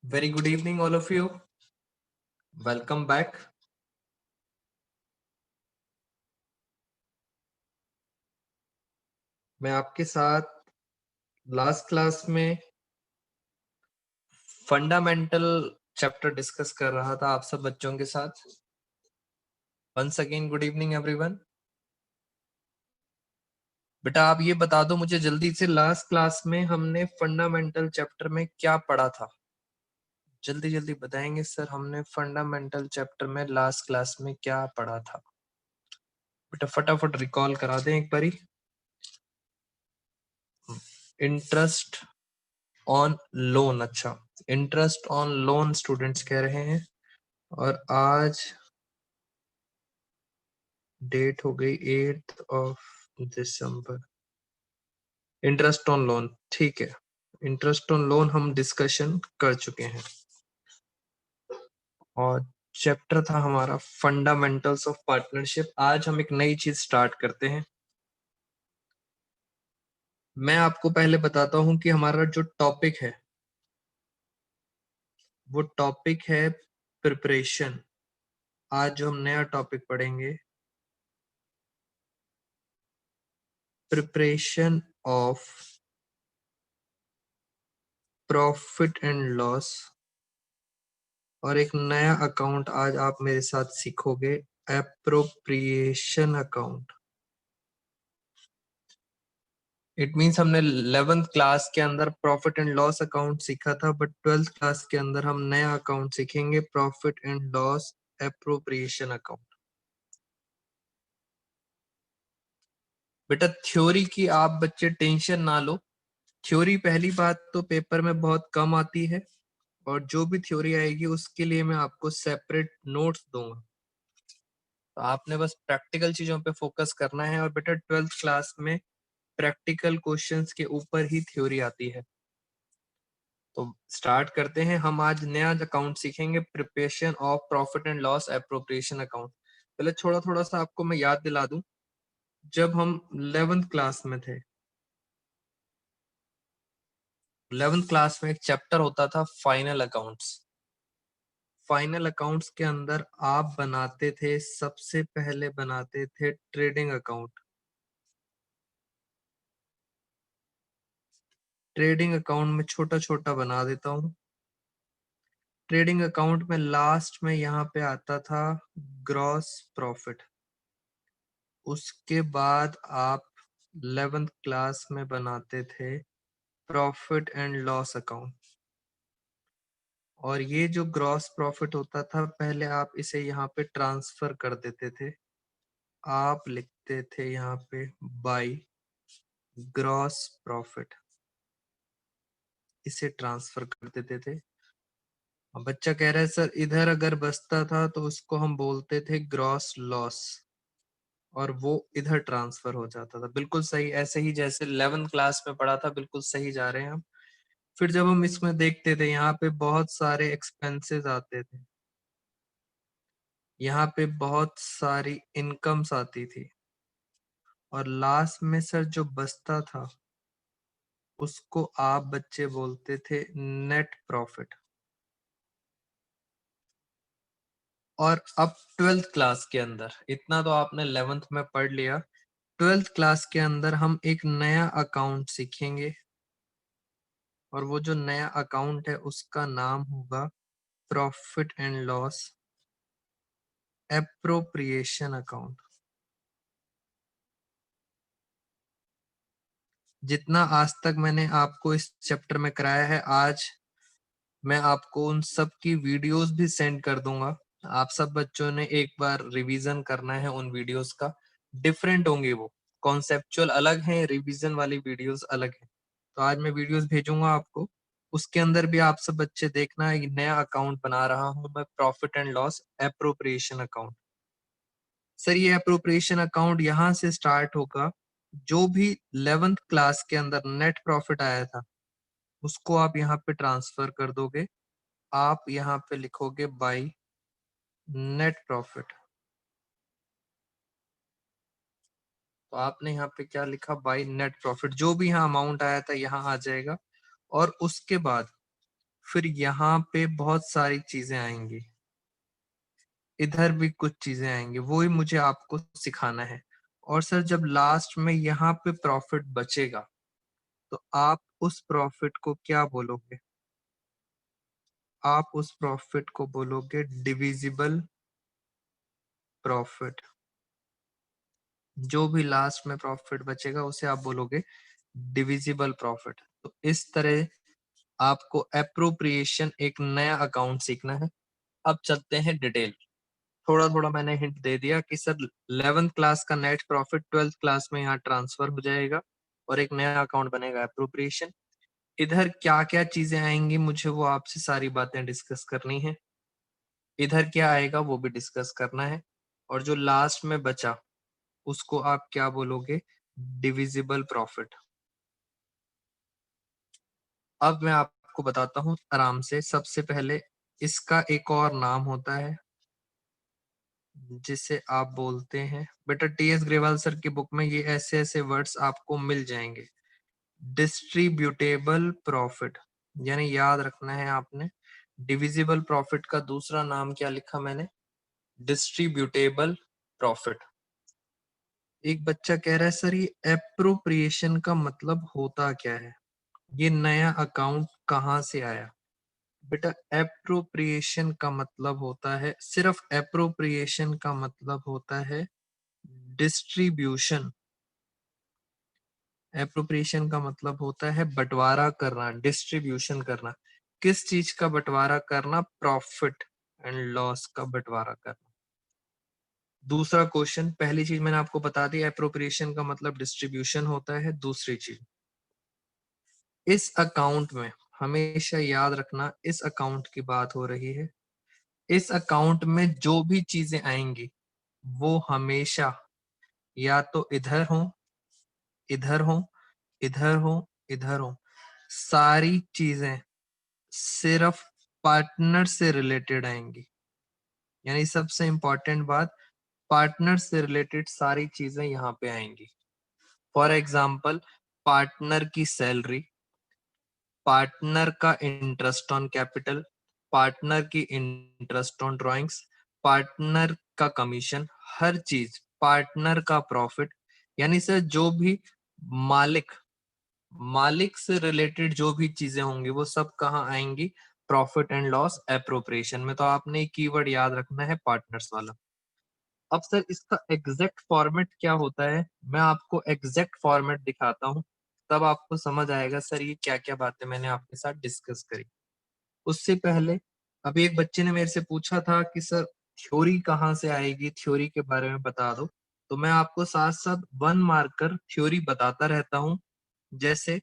Very good evening, all of you. Welcome back. मैं आपके साथ लास्ट क्लास में फंडामेंटल चैप्टर डिस्कस कर रहा था आप सब बच्चों के साथ. Once again good evening everyone. बेटा आप ये बता दो मुझे जल्दी से, लास्ट क्लास में हमने फंडामेंटल चैप्टर में क्या पढ़ा था? जल्दी जल्दी बताएंगे सर, हमने फंडामेंटल चैप्टर में लास्ट क्लास में क्या पढ़ा था? बेटा फटाफट रिकॉल करा दें एक बारी. Interest on loan. अच्छा, इंटरेस्ट ऑन लोन स्टूडेंट्स कह रहे हैं. और आज डेट हो गई 8 दिसंबर. इंटरेस्ट ऑन लोन, ठीक है. इंटरेस्ट ऑन लोन हम डिस्कशन कर चुके हैं और चैप्टर था हमारा फंडामेंटल्स ऑफ पार्टनरशिप. आज हम एक नई चीज स्टार्ट करते हैं. मैं आपको पहले बताता हूं कि हमारा जो टॉपिक है वो टॉपिक है प्रिपरेशन. आज जो हम नया टॉपिक पढ़ेंगे, preparation of profit and loss. और एक नया अकाउंट आज आप मेरे साथ सीखोगे, एप्रोप्रिएशन अकाउंट. इट मींस हमने 11th क्लास के अंदर प्रॉफिट एंड लॉस अकाउंट सीखा था, बट 12th क्लास के अंदर हम नया अकाउंट सीखेंगे, profit and loss appropriation account. बेटा थ्योरी की आप बच्चे टेंशन ना लो. थ्योरी पहली बात तो पेपर में बहुत कम आती है, और जो भी थ्योरी आएगी उसके लिए मैं आपको सेपरेट नोट्स दूंगा. तो आपने बस प्रैक्टिकल चीजों पे फोकस करना है. और बेटा 12th क्लास में प्रैक्टिकल क्वेश्चंस के ऊपर ही थ्योरी आती है. तो स्टार्ट करते हैं. हम आज नया अकाउंट सीखेंगे, preparation of profit and loss appropriation account. पहले थोड़ा थोड़ा सा आपको मैं याद दिला दूं. जब हम 11th क्लास में थे, 11th क्लास में एक चैप्टर होता था फाइनल अकाउंट्स. फाइनल अकाउंट्स के अंदर आप बनाते थे, सबसे पहले बनाते थे ट्रेडिंग अकाउंट. ट्रेडिंग अकाउंट में छोटा छोटा बना देता हूं. ट्रेडिंग अकाउंट में लास्ट में यहाँ पे आता था ग्रॉस प्रॉफिट. उसके बाद आप 11th क्लास में बनाते थे प्रॉफिट एंड लॉस अकाउंट. और ये जो ग्रॉस प्रॉफिट होता था, पहले आप इसे यहाँ पे ट्रांसफर कर देते थे. आप लिखते थे यहाँ पे बाय ग्रॉस प्रॉफिट, इसे ट्रांसफर कर देते थे. अब बच्चा कह रहा है सर इधर अगर बचता था तो उसको हम बोलते थे ग्रॉस लॉस, और वो इधर ट्रांसफर हो जाता था. बिल्कुल सही, ऐसे ही जैसे 11th क्लास में पढ़ा था, बिल्कुल सही जा रहे हैं हम. फिर जब हम इसमें देखते थे, यहाँ पे बहुत सारे एक्सपेंसेस आते थे, यहाँ पे बहुत सारी इनकम्स आती थी, और लास्ट में सर जो बचता था उसको आप बच्चे बोलते थे नेट प्रॉफिट. और अब 12th क्लास के अंदर, इतना तो आपने 11th में पढ़ लिया, 12th क्लास के अंदर हम एक नया अकाउंट सीखेंगे. और वो जो नया अकाउंट है उसका नाम होगा profit and loss appropriation account. जितना आज तक मैंने आपको इस चैप्टर में कराया है, आज मैं आपको उन सब की वीडियोस भी सेंड कर दूंगा. आप सब बच्चों ने एक बार रिवीजन करना है उन वीडियोस का. डिफरेंट होंगे वो, कॉन्सेप्चुअल अलग है, रिवीजन वाली वीडियोस अलग है. तो आज मैं वीडियोस भेजूंगा आपको, उसके अंदर भी आप सब बच्चे देखना है. नया अकाउंट बना रहा हूं मैं, profit and loss appropriation account. Sir ये अप्रोप्रिएशन अकाउंट यहाँ से स्टार्ट होगा. जो भी 11th क्लास के अंदर नेट प्रॉफिट आया था उसको आप यहाँ पे ट्रांसफर कर दोगे. आप यहाँ पे लिखोगे बाय नेट प्रॉफिट. तो आपने यहाँ पे क्या लिखा, बाय नेट प्रॉफिट. जो भी यहाँ अमाउंट आया था यहाँ आ जाएगा. और उसके बाद फिर यहाँ पे बहुत सारी चीजें आएंगी, इधर भी कुछ चीजें आएंगी, वो ही मुझे आपको सिखाना है। और सर जब लास्ट में यहाँ पे प्रॉफिट बचेगा तो आप उस प्रॉफिट को क्या बोलोगे? आप उस प्रॉफिट को बोलोगे डिविजिबल प्रॉफिट। जो भी लास्ट में प्रॉफिट बचेगा उसे आप बोलोगे डिविजिबल प्रॉफिट। तो इस तरह आपको एप्रोप्रिएशन एक नया अकाउंट सीखना है। अब चलते हैं डिटेल। थोड़ा थोड़ा मैंने हिंट दे दिया कि सर 11th क्लास का नेट प्रॉफिट 12th क्लास में यहाँ ट्रांसफर हो जाएगा और एक नया अकाउंट बनेगा एप्रोप्रिएशन। इधर क्या क्या चीजें आएंगी मुझे वो आपसे सारी बातें डिस्कस करनी है। इधर क्या आएगा वो भी डिस्कस करना है। और जो लास्ट में बचा उसको आप क्या बोलोगे? Divisible profit. अब मैं आपको बताता हूँ आराम से। सबसे पहले इसका एक और नाम होता है जिसे आप बोलते हैं, बेटा टीएस ग्रेवाल सर की बुक में ये ऐसे ऐसे वर्ड्स आपको मिल जाएंगे। डिस्ट्रीब्यूटेबल प्रॉफिट, यानी याद रखना है आपने। डिविजिबल प्रॉफिट का दूसरा नाम क्या लिखा मैंने? Distributable profit. एक बच्चा कह रहा है सर ये एप्रोप्रिएशन का मतलब होता क्या है, ये नया अकाउंट कहाँ से आया? बेटा एप्रोप्रिएशन का मतलब होता है, सिर्फ एप्रोप्रिएशन का मतलब होता है डिस्ट्रीब्यूशन। एप्रोप्रिएशन का मतलब होता है बंटवारा करना, डिस्ट्रीब्यूशन करना। किस चीज का बंटवारा करना? प्रॉफिट एंड लॉस का बंटवारा करना। दूसरा क्वेश्चन, पहली चीज मैंने आपको बता दी एप्रोप्रिएशन का मतलब डिस्ट्रीब्यूशन होता है। दूसरी चीज, इस अकाउंट में हमेशा याद रखना, इस अकाउंट की बात हो रही है। इस अकाउंट में जो भी चीजें आएंगी वो हमेशा या तो इधर हो, इधर हो, इधर हो, इधर हो। सारी चीजें सिर्फ पार्टनर से रिलेटेड आएंगी। यानी सबसे इंपॉर्टेंट बात, पार्टनर से रिलेटेड सारी चीजें यहाँ पे आएंगी। फॉर एग्जाम्पल, पार्टनर की सैलरी, पार्टनर का इंटरेस्ट ऑन कैपिटल, पार्टनर की इंटरेस्ट ऑन ड्राइंग्स, पार्टनर का कमीशन, हर चीज, पार्टनर का प्रॉफिट। यानी सर जो भी मालिक मालिक से रिलेटेड जो भी चीजें होंगी वो सब कहाँ आएंगी? प्रॉफिट एंड लॉस एप्रोप्रिएशन में। तो आपने एक कीवर्ड याद रखना है, पार्टनर्स वाला। अब सर इसका एग्जैक्ट फॉर्मेट क्या होता है, मैं आपको एग्जैक्ट फॉर्मेट दिखाता हूँ, तब आपको समझ आएगा सर ये क्या क्या बातें मैंने आपके साथ डिस्कस करी। उससे पहले अभी एक बच्चे ने मेरे से पूछा था कि सर थ्योरी कहाँ से आएगी, थ्योरी के बारे में बता दो। तो मैं आपको साथ साथ वन मार्कर थ्योरी बताता रहता हूँ। जैसे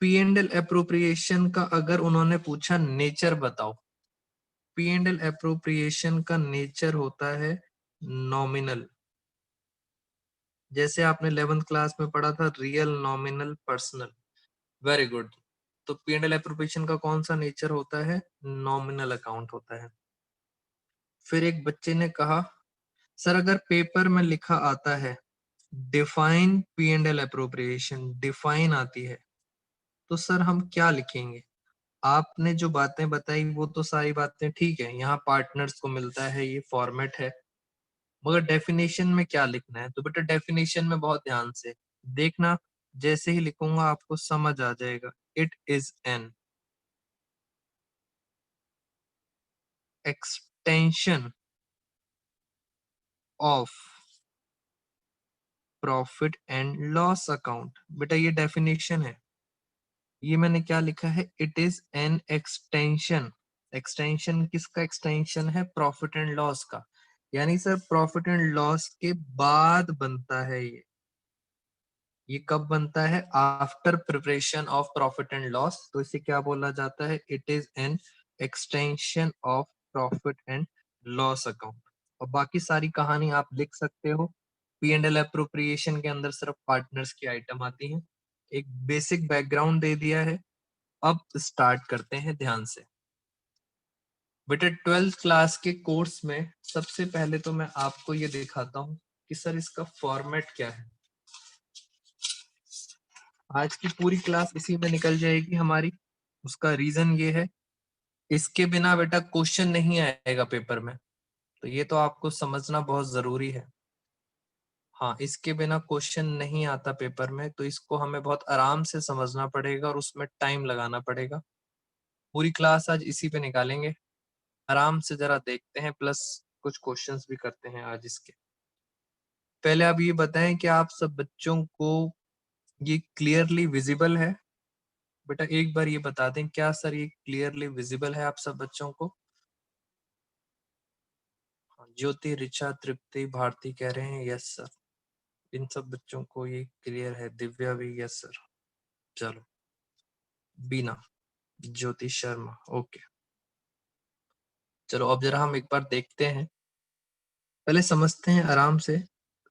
पी एंड एल एप्रोप्रिएशन का अगर उन्होंने पूछा नेचर बताओ, पी एंड एल एप्रोप्रिएशन का नेचर होता है नॉमिनल। जैसे आपने 11th क्लास में पढ़ा था real, nominal, personal. Very good. तो पी एंड एल एप्रोप्रिएशन का कौन सा नेचर होता है? नॉमिनल अकाउंट होता है। फिर एक बच्चे ने कहा सर अगर पेपर में लिखा आता है define P and L appropriation, define आती है, तो सर हम क्या लिखेंगे? आपने जो बातें बताई वो तो सारी बातें ठीक है, यहाँ पार्टनर्स को मिलता है, ये फॉर्मेट है, मगर डेफिनेशन में क्या लिखना है? तो बेटा डेफिनेशन में बहुत ध्यान से देखना, जैसे ही लिखूंगा आपको समझ आ जाएगा। It is an extension of profit and loss account. बेटा ये डेफिनेशन है, ये मैंने क्या लिखा है? It is an extension. Extension किसका एक्सटेंशन है? प्रॉफिट एंड लॉस का। यानी सर प्रॉफिट एंड लॉस के बाद बनता है ये कब बनता है? After preparation of profit and loss. तो इसे क्या बोला जाता है? It is an extension of profit and loss account. और बाकी सारी कहानी आप लिख सकते हो। पी एंड एल अप्रोप्रिएशन के अंदर सिर्फ पार्टनर्स की आइटम आती है। एक बेसिक बैकग्राउंड दे दिया है, अब स्टार्ट करते हैं ध्यान से। बेटा 12th क्लास के कोर्स में सबसे पहले तो मैं आपको ये दिखाता हूँ कि सर इसका फॉर्मेट क्या है। आज की पूरी क्लास इसी में निकल जाएगी हमारी। उसका रीजन ये है, इसके बिना बेटा क्वेश्चन नहीं आएगा पेपर में, तो ये तो आपको समझना बहुत जरूरी है। हाँ, इसके बिना क्वेश्चन नहीं आता पेपर में, तो इसको हमें बहुत आराम से समझना पड़ेगा और उसमें टाइम लगाना पड़ेगा। पूरी क्लास आज इसी पे निकालेंगे, आराम से जरा देखते हैं, प्लस कुछ क्वेश्चंस भी करते हैं आज इसके। पहले आप ये बताएं कि आप सब बच्चों को ये क्लियरली विजिबल है? बेटा एक बार ये बता दें, क्या सर ये क्लियरली विजिबल है आप सब बच्चों को? हाँ, ज्योति, ऋचा, तृप्ति, भारती कह रहे हैं यस सर। इन सब बच्चों को ये क्लियर है। दिव्या भी यस सर। चलो, बीना, ज्योति शर्मा, ओके। चलो अब जरा हम एक बार देखते हैं, पहले समझते हैं आराम से।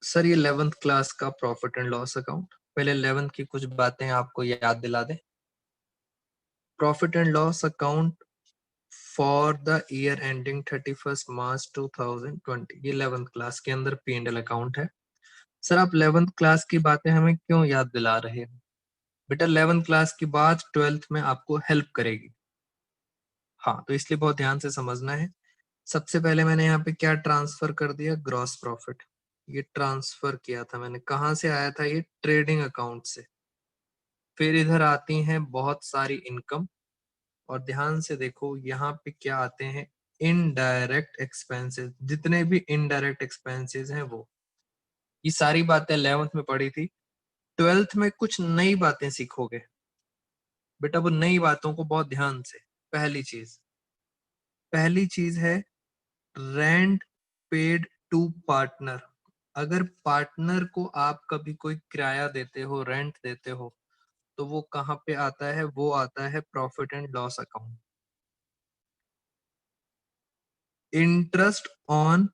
सर ये 11th क्लास का प्रॉफिट एंड लॉस अकाउंट, पहले 11th की कुछ बातें आपको याद दिला दें। Profit and loss account for the year ending 31 मार्च 2020, ये 11th क्लास के अंदर P&L अकाउंट है। सर आप 11th क्लास की बातें हमें क्यों याद दिला रहे हैं? बेटा 11th क्लास की बात 12th में आपको हेल्प करेगी। हाँ, तो इसलिए बहुत ध्यान से समझना है। सबसे पहले मैंने यहाँ पे क्या ट्रांसफर कर दिया? Gross profit. ये ट्रांसफर किया था मैंने, कहाँ से आया था? ये ट्रेडिंग अकाउंट से। फिर इधर आती हैं बहुत सारी इनकम, और ध्यान से देखो यहाँ पे क्या आते हैं? Indirect expenses. जितने भी इनडायरेक्ट एक्सपेंसेस हैं वो, ये सारी बातें 11th में पढ़ी थी। 12th में कुछ नई बातें सीखोगे बेटा, वो नई बातों को बहुत ध्यान से। पहली चीज है रेंट पेड टू पार्टनर। अगर पार्टनर को आप कभी कोई किराया देते हो, रेंट देते हो, तो वो कहाँ पे आता है? वो आता है profit and loss account. Interest on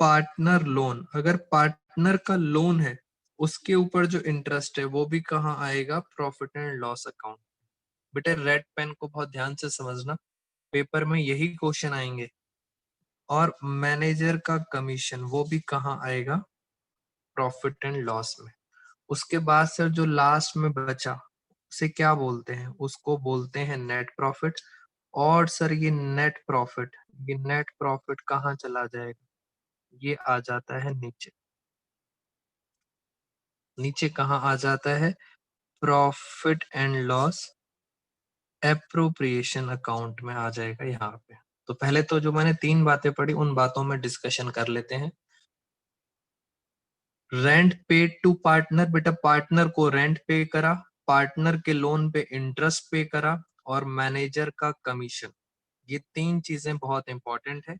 partner loan, अगर पार्टनर का लोन है उसके ऊपर जो इंटरेस्ट है वो भी कहाँ आएगा? Profit and loss account. बेटे रेड पेन को बहुत ध्यान से समझना, पेपर में यही क्वेश्चन आएंगे। और मैनेजर का कमीशन वो भी कहाँ आएगा? प्रॉफिट एंड लॉस में। उसके बाद सर जो लास्ट में बचा उसे क्या बोलते हैं? उसको बोलते हैं नेट प्रॉफिट। और सर ये नेट प्रॉफिट कहाँ चला जाएगा? ये आ जाता है नीचे। नीचे कहाँ आ जाता है? Profit and loss appropriation account में आ जाएगा यहाँ पे। तो पहले तो जो मैंने 3 बातें पढ़ी उन बातों में डिस्कशन कर लेते हैं। रेंट पेड टू पार्टनर, बेटा पार्टनर को रेंट पे करा, पार्टनर के लोन पे इंटरेस्ट पे करा, और मैनेजर का कमीशन। ये 3 चीजें बहुत इंपॉर्टेंट है।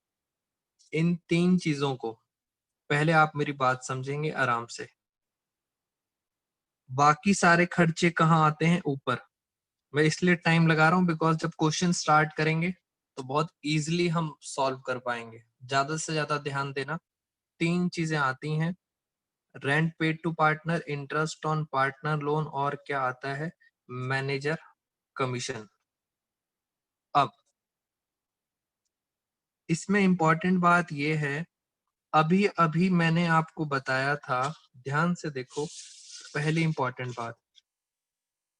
इन 3 चीजों को पहले आप मेरी बात समझेंगे आराम से। बाकी सारे खर्चे कहाँ आते हैं? ऊपर। मैं इसलिए टाइम लगा रहा हूँ बिकॉज जब क्वेश्चन स्टार्ट करेंगे तो बहुत इजीली हम सॉल्व कर पाएंगे। ज्यादा से ज्यादा ध्यान देना। 3 चीजें आती हैं, rent paid to partner, interest on partner loan, और क्या आता है? Manager commission. अब इसमें इंपॉर्टेंट बात यह है, अभी अभी मैंने आपको बताया था, ध्यान से देखो। पहली इंपॉर्टेंट बात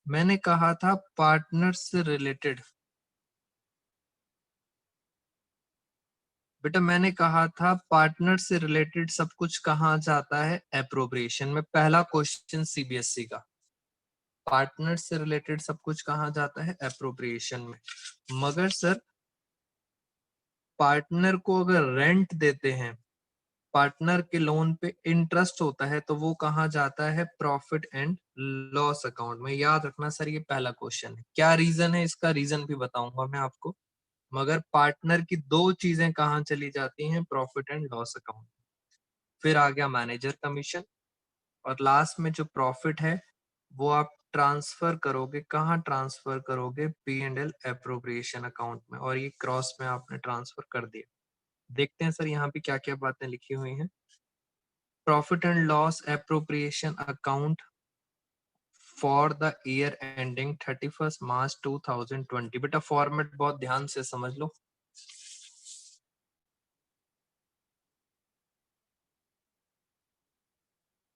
मैंने कहा था पार्टनर से रिलेटेड। बेटा मैंने कहा था पार्टनर से रिलेटेड सब कुछ कहाँ जाता है? एप्रोप्रिएशन में। पहला क्वेश्चन सीबीएसई का, पार्टनर से रिलेटेड सब कुछ कहाँ जाता है? एप्रोप्रिएशन में। मगर सर पार्टनर को अगर रेंट देते हैं, पार्टनर के लोन पे इंटरेस्ट होता है, तो वो कहाँ जाता है? प्रॉफिट एंड लॉस अकाउंट में। याद रखना सर, ये पहला क्वेश्चन है। क्या रीजन है? इसका रीजन भी बताऊंगा मैं आपको। मगर पार्टनर की 2 चीजें कहाँ चली जाती हैं? Profit and loss account. फिर आ गया मैनेजर कमीशन, और लास्ट में जो प्रॉफिट है वो आप ट्रांसफर करोगे, कहाँ ट्रांसफर करोगे? P&L एप्रोप्रिएशन अकाउंट में, और ये क्रॉस में आपने ट्रांसफर कर दिया। देखते हैं सर यहाँ पे क्या क्या बातें लिखी हुई हैं। Profit and loss appropriation account for the year ending 31 मार्च 2020। बेटा फॉर्मेट बहुत ध्यान से समझ लो।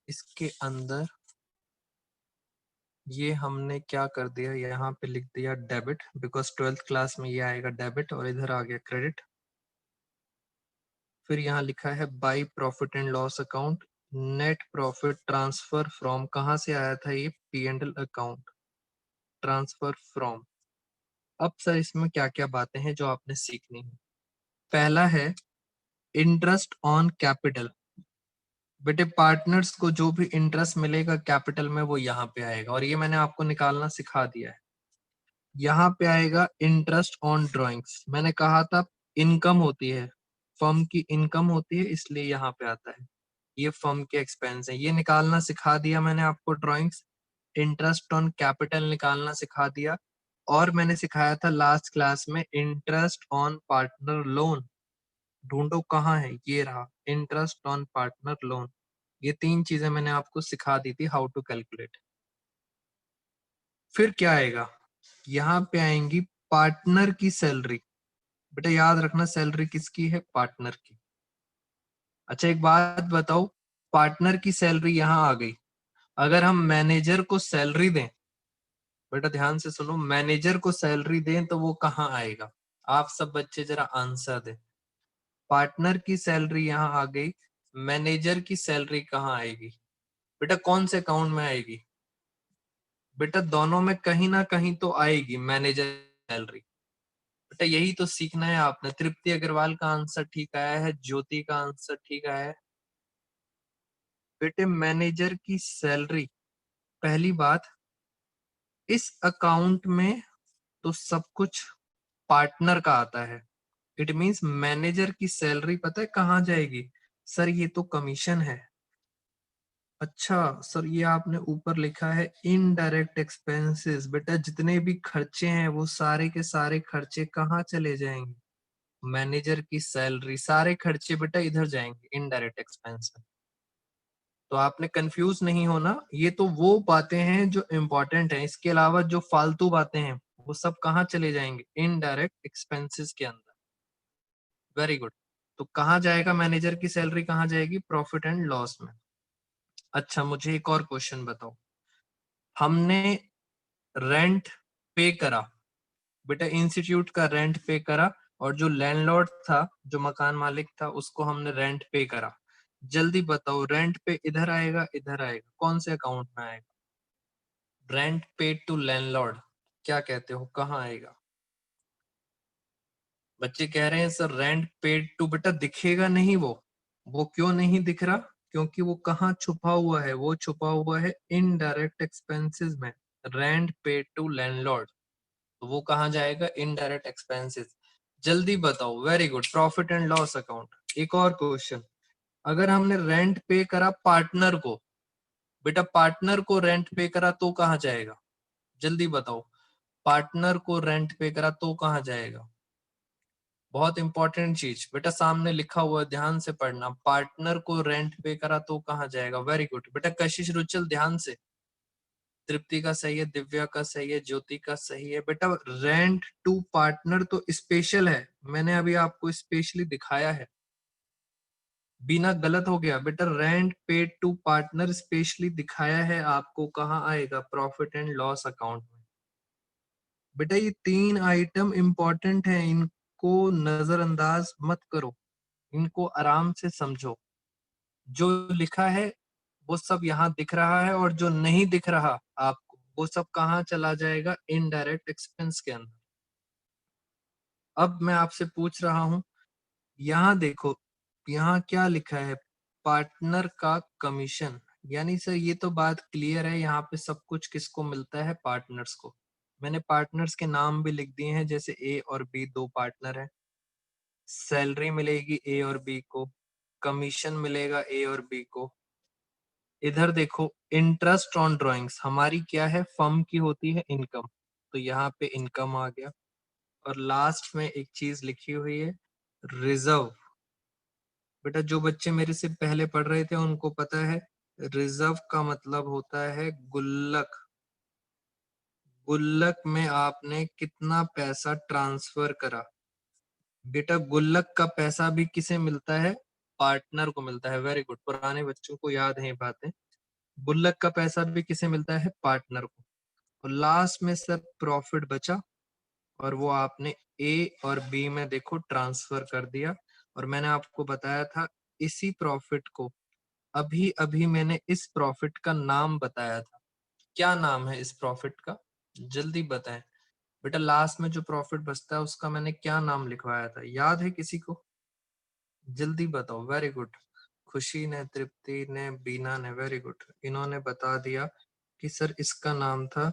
इसके अंदर ये हमने क्या कर दिया, यहाँ पे लिख दिया डेबिट, बिकॉज 12th क्लास में ये आएगा डेबिट, और इधर आ गया क्रेडिट। फिर यहाँ लिखा है by profit and loss account, net profit transfer from, कहाँ से आया था ये, P&L अकाउंट, ट्रांसफर फ्रॉम। अब सर इसमें क्या क्या बातें हैं जो आपने सीखनी है। पहला है इंटरेस्ट ऑन कैपिटल। बेटे पार्टनर्स को जो भी इंटरेस्ट मिलेगा कैपिटल में वो यहाँ पे आएगा, और ये मैंने आपको निकालना सिखा दिया है। यहाँ पे आएगा इंटरेस्ट ऑन ड्राइंग्स, मैंने कहा था इनकम होती है, फर्म की इनकम होती है, इसलिए यहाँ पे आता है। ये फर्म के एक्सपेंस है, ये निकालना सिखा दिया मैंने आपको ड्राइंग्स। इंटरेस्ट ऑन कैपिटल निकालना सिखा दिया, और मैंने सिखाया था लास्ट क्लास में इंटरेस्ट ऑन पार्टनर लोन। ढूंढो कहाँ है, ये रहा, इंटरेस्ट ऑन पार्टनर लोन। ये 3 चीजें मैंने आपको सिखा दी थी, हाउ टू कैलकुलेट। फिर क्या आएगा, यहाँ पे आएंगी पार्टनर की सैलरी। बेटा याद रखना सैलरी किसकी है, पार्टनर की। अच्छा एक बात बताओ, पार्टनर की सैलरी यहाँ आ गई, अगर हम मैनेजर को सैलरी दें, बेटा ध्यान से सुनो, मैनेजर को सैलरी दें तो वो कहाँ आएगा, आप सब बच्चे जरा आंसर दें। पार्टनर की सैलरी यहाँ आ गई, मैनेजर की सैलरी कहाँ आएगी, बेटा कौन से अकाउंट में आएगी, बेटा दोनों में कहीं ना कहीं तो आएगी मैनेजर सैलरी। बेटा यही तो सीखना है आपने। तृप्ति अग्रवाल का आंसर ठीक आया है, ज्योति का आंसर ठीक आया है। बेटे मैनेजर की सैलरी, पहली बात, इस अकाउंट में तो सब कुछ पार्टनर का आता है, इट मींस मैनेजर की सैलरी पता है कहाँ जाएगी, सर ये तो कमीशन है। अच्छा सर ये आपने ऊपर लिखा है इनडायरेक्ट एक्सपेंसेस, बेटा जितने भी खर्चे हैं वो सारे के सारे खर्चे कहाँ चले जाएंगे, मैनेजर की सैलरी, सारे खर्चे बेटा इधर जाएंगे इनडायरेक्ट एक्सपेंस में। तो आपने कंफ्यूज नहीं होना, ये तो वो बातें हैं जो इंपॉर्टेंट हैं, इसके अलावा जो फालतू बातें हैं वो सब कहाँ चले जाएंगे, इनडायरेक्ट एक्सपेंसेस के अंदर। Very good. तो कहाँ जाएगा मैनेजर की सैलरी, कहाँ जाएगी, प्रॉफिट एंड लॉस में। अच्छा मुझे एक और क्वेश्चन बताओ, हमने रेंट पे करा, बेटा इंस्टीट्यूट का रेंट पे करा, और जो लैंडलॉर्ड था, जो मकान मालिक था, उसको हमने रेंट पे करा। जल्दी बताओ रेंट पे इधर आएगा इधर आएगा, कौन से अकाउंट में आएगा, रेंट पेड टू लैंडलॉर्ड, क्या कहते हो कहाँ आएगा। बच्चे कह रहे हैं सर रेंट पेड टू, बेटा दिखेगा नहीं वो क्यों नहीं दिख रहा, क्योंकि वो कहाँ छुपा हुआ है, वो छुपा हुआ है इनडायरेक्ट एक्सपेंसेस में, रेंट पेड टू लैंडलॉर्ड, तो वो कहाँ जाएगा, इनडायरेक्ट एक्सपेंसेस। जल्दी बताओ, very good, profit and loss account. एक और क्वेश्चन, अगर हमने रेंट पे करा पार्टनर को, बेटा पार्टनर को रेंट पे करा तो कहाँ जाएगा, जल्दी बताओ, पार्टनर को रेंट पे करा तो कहाँ जाएगा। बहुत इंपॉर्टेंट चीज बेटा सामने लिखा हुआ है, ध्यान से पढ़ना, पार्टनर को रेंट पे करा तो कहाँ जाएगा। वेरी गुड बेटा, कशिश रुचल ध्यान से, तृप्ति का सही है, दिव्या का सही है, ज्योति का सही है। बेटा रेंट टू पार्टनर तो स्पेशल है, मैंने अभी आपको स्पेशली दिखाया है, बिना गलत हो गया बेटा, rent paid to partner specially दिखाया है आपको, कहाँ आएगा, प्रॉफिट एंड लॉस अकाउंट में। बेटा ये 3 आइटम इंपॉर्टेंट है, इनको नजरअंदाज मत करो, इनको आराम से समझो। जो लिखा है वो सब यहाँ दिख रहा है, और जो नहीं दिख रहा आपको वो सब कहाँ चला जाएगा, इनडायरेक्ट एक्सपेंस के अंदर। अब मैं आपसे पूछ रहा हूं, यहाँ देखो, यहाँ क्या लिखा है, पार्टनर का कमीशन, यानी सर ये तो बात क्लियर है, यहाँ पे सब कुछ किसको मिलता है, पार्टनर्स को। मैंने पार्टनर्स के नाम भी लिख दिए हैं, जैसे ए और बी दो पार्टनर हैं, सैलरी मिलेगी ए और बी को, कमीशन मिलेगा ए और बी को। इधर देखो इंटरेस्ट ऑन ड्राइंग्स हमारी क्या है, फर्म की होती है इनकम, तो यहाँ पे इनकम आ गया। और लास्ट में एक चीज लिखी हुई है, रिजर्व। बेटा जो बच्चे मेरे से पहले पढ़ रहे थे उनको पता है, रिजर्व का मतलब होता है गुल्लक। गुल्लक में आपने कितना पैसा ट्रांसफर करा, बेटा गुल्लक का पैसा भी किसे मिलता है, पार्टनर को मिलता है। वेरी गुड, पुराने बच्चों को याद है ये बातें, गुल्लक का पैसा भी किसे मिलता है, पार्टनर को। और लास्ट में सर प्रॉफिट बचा और वो आपने ए और बी में देखो ट्रांसफर कर दिया। और मैंने आपको बताया था इसी प्रॉफिट को, अभी अभी मैंने इस प्रॉफिट का नाम बताया था। क्या नाम है इस प्रॉफिट का? जल्दी बताएं बेटा। लास्ट में जो प्रॉफिट बचता है उसका मैंने क्या नाम लिखवाया था, याद है किसी को? जल्दी बताओ। Very good. खुशी ने, तृप्ति ने, बीना ने, वेरी गुड। इन्होंने बता दिया कि सर इसका नाम था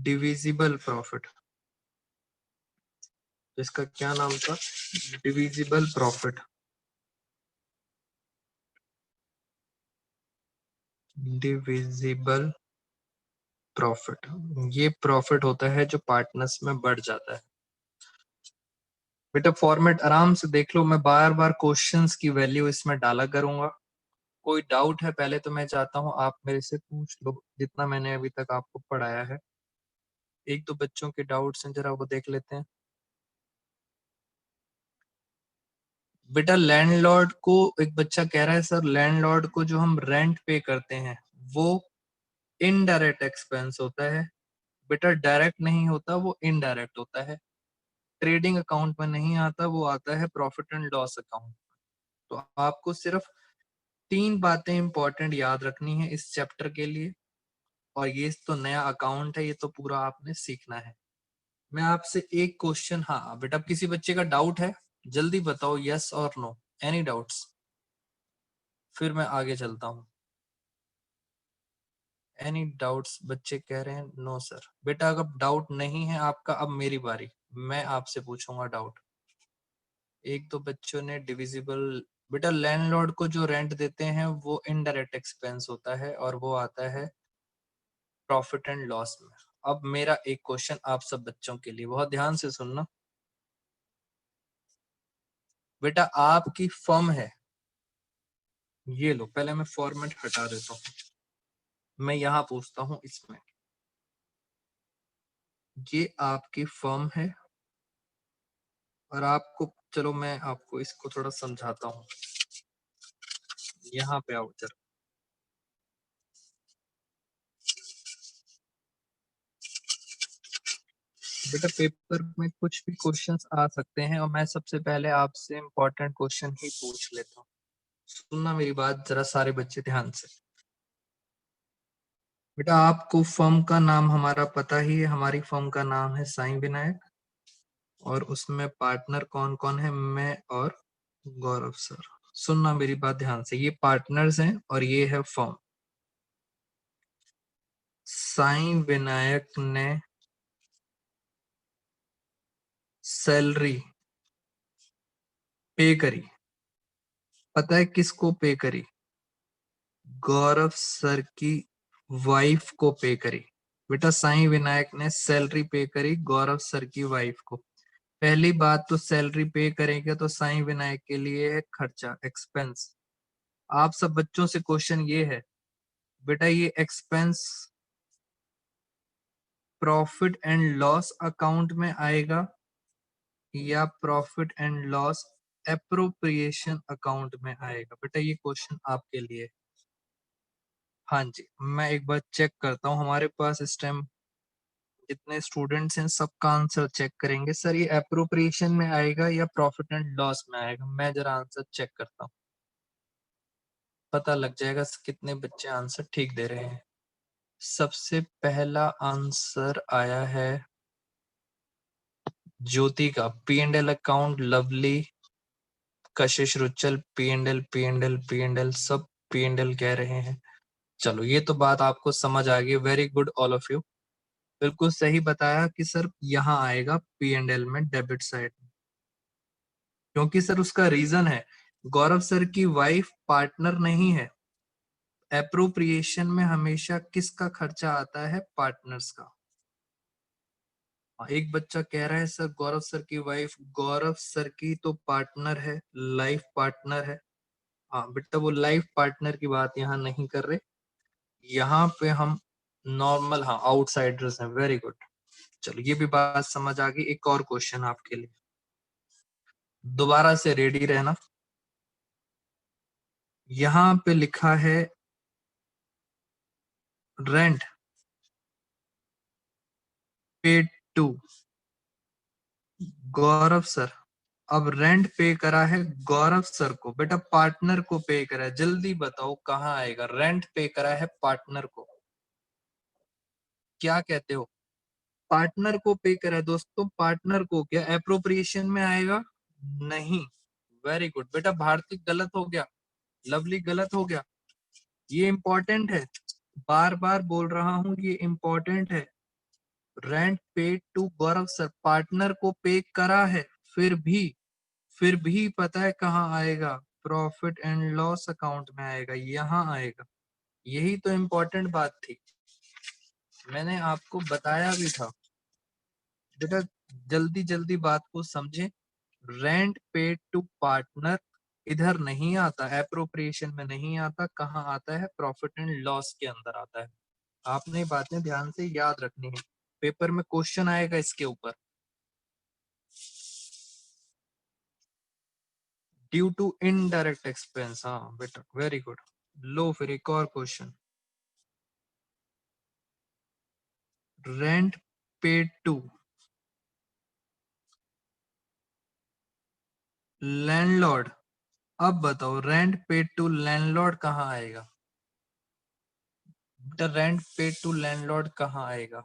डिविजिबल प्रॉफिट। तो इसका क्या नाम था? Divisible profit. डिविजिबल प्रॉफिट, ये प्रॉफिट होता है जो पार्टनर्स में बढ़ जाता है। बेटा फॉर्मेट आराम से देख लो, मैं बार बार क्वेश्चंस की वैल्यू इसमें डाला करूंगा। कोई डाउट है पहले तो मैं चाहता हूं आप मेरे से पूछ लो, जितना मैंने अभी तक आपको पढ़ाया है। एक दो बच्चों के डाउट्स हैं, जरा वो देख लेते हैं। बेटा लैंडलॉर्ड को, एक बच्चा कह रहा है सर लैंडलॉर्ड को जो हम रेंट पे करते हैं वो इनडायरेक्ट एक्सपेंस होता है। बेटा डायरेक्ट नहीं होता, वो इनडायरेक्ट होता है। ट्रेडिंग अकाउंट में नहीं आता, वो आता है प्रॉफिट एंड लॉस अकाउंट। तो आपको सिर्फ 3 बातें इंपॉर्टेंट याद रखनी है इस चैप्टर के लिए। और ये तो नया अकाउंट है, ये तो पूरा आपने सीखना है। मैं आपसे एक क्वेश्चन, हाँ बेटा किसी बच्चे का डाउट है जल्दी बताओ, यस और नो, एनी डाउट्स? फिर मैं आगे चलता हूँ। Any doubts? बच्चे कह रहे हैं नो सर। बेटा अगर डाउट नहीं है आपका, अब मेरी बारी, मैं आपसे पूछूंगा डाउट। एक दो बच्चों ने डिविजिबल, बेटा लैंडलॉर्ड को जो रेंट देते हैं वो इनडायरेक्ट एक्सपेंस होता है और वो आता है प्रॉफिट एंड लॉस में। अब मेरा एक क्वेश्चन आप सब बच्चों के लिए, बहुत ध्यान से सुनना। बेटा आपकी फर्म है, ये लो पहले मैं फॉर्मेट हटा देता हूँ, मैं यहाँ पूछता हूँ इसमें, ये आपकी फर्म है और आपको, चलो मैं आपको इसको थोड़ा समझाता हूँ। यहाँ पे आओ जरा। बेटा पेपर में कुछ भी क्वेश्चंस आ सकते हैं और मैं सबसे पहले आपसे इम्पोर्टेंट क्वेश्चन ही पूछ लेता हूँ। सुनना मेरी बात जरा सारे बच्चे ध्यान से। बेटा आपको फर्म का नाम हमारा पता ही है, हमारी फर्म का नाम है साईं विनायक। और उसमें पार्टनर कौन कौन है? मैं और गौरव सर। सुनना मेरी बात ध्यान से, ये पार्टनर्स हैं और ये है फर्म। साईं विनायक ने सैलरी पे करी, पता है किसको पे करी? गौरव सर की वाइफ को पे करी। बेटा साईं विनायक ने सैलरी पे करी गौरव सर की वाइफ को। पहली बात तो सैलरी पे करेंगे तो साईं विनायक के लिए है खर्चा, एक्सपेंस। आप सब बच्चों से क्वेश्चन ये है बेटा, ये expense profit and loss account में आएगा या profit and loss appropriation account में आएगा? बेटा ये क्वेश्चन आपके लिए। हाँ जी, मैं एक बार चेक करता हूँ हमारे पास इस टाइम जितने स्टूडेंट्स हैं सबका आंसर चेक करेंगे। सर ये एप्रोप्रिएशन में आएगा या प्रॉफिट एंड लॉस में आएगा? मैं जरा आंसर चेक करता हूँ, पता लग जाएगा कितने बच्चे आंसर ठीक दे रहे हैं। सबसे पहला आंसर आया है ज्योति का, P and L account. Lovely, Kashish, Ruchal, P and L, P and L, P and L, सब पी एंड एल कह रहे हैं। चलो ये तो बात आपको समझ आ गई, very good all of you. बिल्कुल सही बताया कि सर यहाँ आएगा पी एंड एल में, डेबिट साइड, क्योंकि सर उसका रीजन है गौरव सर की वाइफ पार्टनर नहीं है। एप्रोप्रिएशन में हमेशा किसका खर्चा आता है? पार्टनर्स का। एक बच्चा कह रहा है सर गौरव सर की वाइफ, गौरव सर की तो पार्टनर है, लाइफ पार्टनर है। हाँ बेटा वो लाइफ पार्टनर की बात यहाँ नहीं कर रहे, यहाँ पे हम नॉर्मल, हाँ आउटसाइडर्स हैं। Very good. चलो ये भी बात समझ आ गई। एक और क्वेश्चन आपके लिए, दोबारा से रेडी रहना। यहाँ पे लिखा है rent, paid to Gaurav sir. अब रेंट पे करा है गौरव सर को, बेटा पार्टनर को पे करा है, जल्दी बताओ कहाँ आएगा। रेंट पे करा है पार्टनर को, क्या कहते हो? पार्टनर को पे करा है दोस्तों, पार्टनर को, क्या एप्रोप्रिएशन में आएगा? नहीं। वेरी गुड बेटा, भारती गलत हो गया, लवली गलत हो गया। ये इंपॉर्टेंट है, बार बार बोल रहा हूं, ये इंपॉर्टेंट है। Rent paid to Gaurav sir, partner को पे करा है, फिर भी पता है कहाँ आएगा? प्रॉफिट एंड लॉस अकाउंट में आएगा, यहाँ आएगा। यही तो इम्पोर्टेंट बात थी, मैंने आपको बताया भी था। बेटा जल्दी जल्दी बात को समझे। रेंट पेड टू पार्टनर इधर नहीं आता, एप्रोप्रिएशन में नहीं आता, कहाँ आता है? प्रॉफिट एंड लॉस के अंदर आता है। आपने बातें ध्यान से याद रखनी है, पेपर में क्वेश्चन आएगा इसके ऊपर। ड्यू टू इनडायरेक्ट एक्सपेंस, हाँ बेटा वेरी गुड। लो फिर एक और question. Rent paid to landlord, अब बताओ रेंट पेड टू लैंडलॉर्ड कहाँ आएगा? बेटा रेंट पेड टू लैंडलॉर्ड कहाँ आएगा?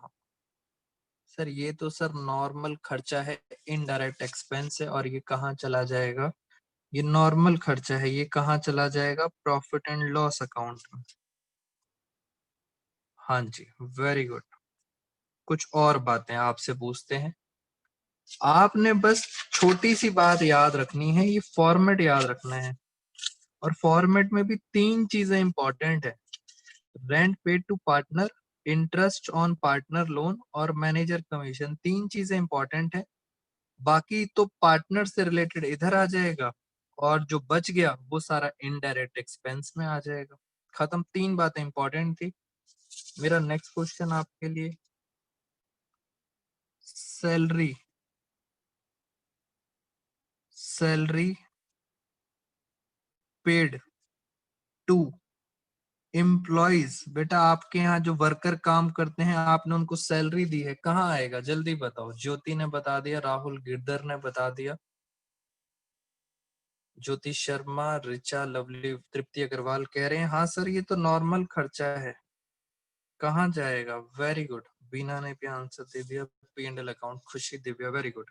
सर ये तो सर नॉर्मल खर्चा है, इनडायरेक्ट एक्सपेंस है, और ये कहाँ चला जाएगा? ये नॉर्मल खर्चा है, ये कहाँ चला जाएगा? प्रॉफिट एंड लॉस अकाउंट में। हाँ जी वेरी गुड। कुछ और बातें आपसे पूछते हैं, आपने बस छोटी सी बात याद रखनी है, ये फॉर्मेट याद रखना है। और फॉर्मेट में भी तीन चीजें इंपॉर्टेंट है, rent paid to partner, interest on partner loan और मैनेजर कमीशन, तीन चीजें इंपॉर्टेंट है। बाकी तो पार्टनर से रिलेटेड इधर आ जाएगा, और जो बच गया वो सारा इनडायरेक्ट एक्सपेंस में आ जाएगा। खत्म, तीन बातें इंपॉर्टेंट थी। मेरा नेक्स्ट क्वेश्चन आपके लिए, salary salary paid to employees, बेटा आपके यहाँ जो वर्कर काम करते हैं आपने उनको सैलरी दी है, कहाँ आएगा? जल्दी बताओ। ज्योति ने बता दिया, राहुल गिरधर ने बता दिया, ज्योति शर्मा, रिचा, लवली, तृप्ति अग्रवाल कह रहे हैं हाँ सर ये तो नॉर्मल खर्चा है, कहाँ जाएगा? Very good. बीना ने भी आंसर दे दिया, पी एंड एल अकाउंट। खुशी, दिव्या, वेरी गुड।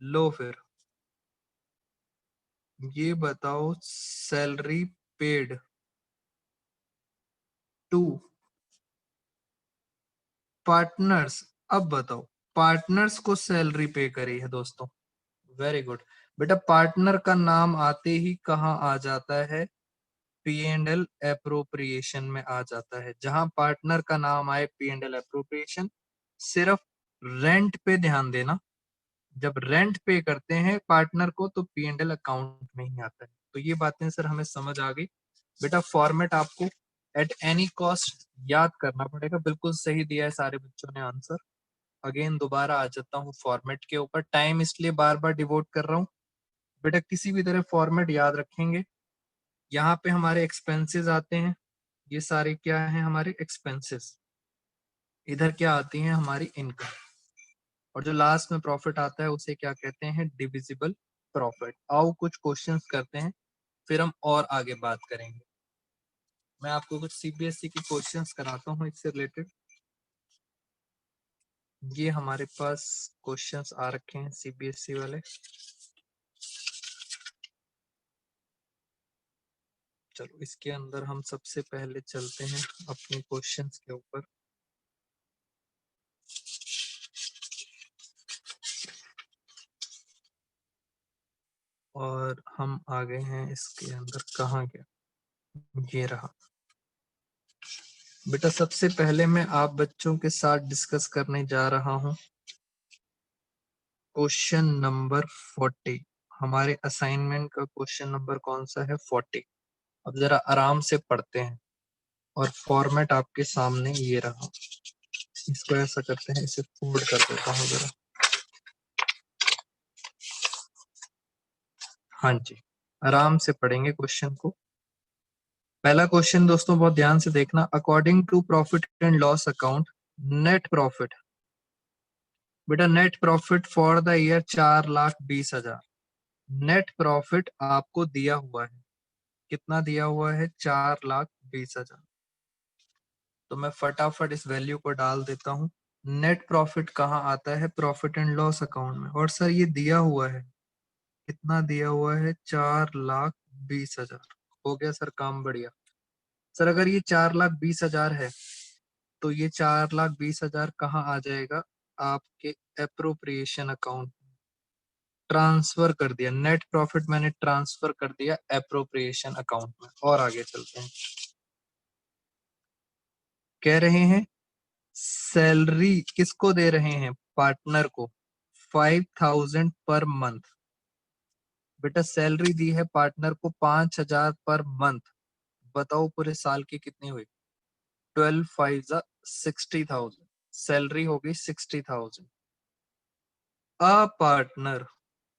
लो फिर ये बताओ, सैलरी पेड टू पार्टनर्स, अब बताओ पार्टनर्स को सैलरी पे करी है दोस्तों, वेरी गुड। बेटा पार्टनर का नाम आते ही कहाँ आ जाता है? पी एंड एल एप्रोप्रिएशन में आ जाता है। जहां पार्टनर का नाम आए पी एंड एल एप्रोप्रिएशन, सिर्फ रेंट पे ध्यान देना, जब रेंट पे करते हैं पार्टनर को तो पी एंड एल अकाउंट में ही आता है। तो ये बातें सर हमें समझ आ गई। बेटा फॉर्मेट आपको एट एनी कॉस्ट याद करना पड़ेगा, बिल्कुल सही दिया है सारे बच्चों ने आंसर। अगेन दोबारा आ जाता हूँ फॉर्मेट के ऊपर, टाइम इसलिए बार बार डिवोट कर रहा हूँ। बेटा किसी भी तरह फॉर्मेट याद रखेंगे। यहाँ पे हमारे एक्सपेंसेस आते हैं, ये सारे क्या हैं? हमारे एक्सपेंसेस। इधर क्या आती है? हमारी इनकम। और जो लास्ट में प्रॉफिट आता है उसे क्या कहते हैं? Divisible profit. आओ कुछ क्वेश्चंस करते हैं, फिर हम और आगे बात करेंगे। मैं आपको कुछ सीबीएसई के क्वेश्चंस कराता हूँ इससे रिलेटेड। ये हमारे पास क्वेश्चंस आ रखे हैं सीबीएसई वाले। चलो इसके अंदर हम सबसे पहले चलते हैं अपने क्वेश्चंस के ऊपर। और हम आ गए हैं इसके अंदर, कहाँ गया? ये रहा। बेटा सबसे पहले मैं आप बच्चों के साथ डिस्कस करने जा रहा हूँ क्वेश्चन नंबर 40। हमारे असाइनमेंट का क्वेश्चन नंबर कौन सा है? 40। अब जरा आराम से पढ़ते हैं, और फॉर्मेट आपके सामने ये रहा। इसको ऐसा करते हैं, इसे फोल्ड कर देता हूँ जरा। हाँ जी, आराम से पढ़ेंगे क्वेश्चन को। पहला क्वेश्चन दोस्तों बहुत ध्यान से देखना। According to profit and loss account, net profit बेटा net profit for the year 4,20,000। Net profit आपको दिया हुआ है, कितना दिया हुआ है? 4,20,000। तो मैं फटाफट इस वैल्यू को डाल देता हूँ। नेट प्रॉफिट कहाँ आता है? प्रॉफिट एंड लॉस अकाउंट में। और सर ये दिया हुआ है, कितना दिया हुआ है? 4,20,000। हो गया सर काम, बढ़िया। सर अगर ये 4,20,000 है तो ये 4,20,000 कहाँ आ जाएगा? आपके एप्रोप्रिएशन अकाउंट। ट्रांसफर कर दिया, नेट प्रॉफिट मैंने ट्रांसफर कर दिया एप्रोप्रिएशन अकाउंट में। और आगे चलते हैं। कह रहे हैं सैलरी किसको दे रहे हैं? पार्टनर को। 5,000 पर मंथ। बेटा सैलरी दी है पार्टनर को 5,000 पर मंथ। बताओ पूरे साल की कितनी हुई? 12 5 60,000। सैलरी हो गई 60,000। अ पार्टनर,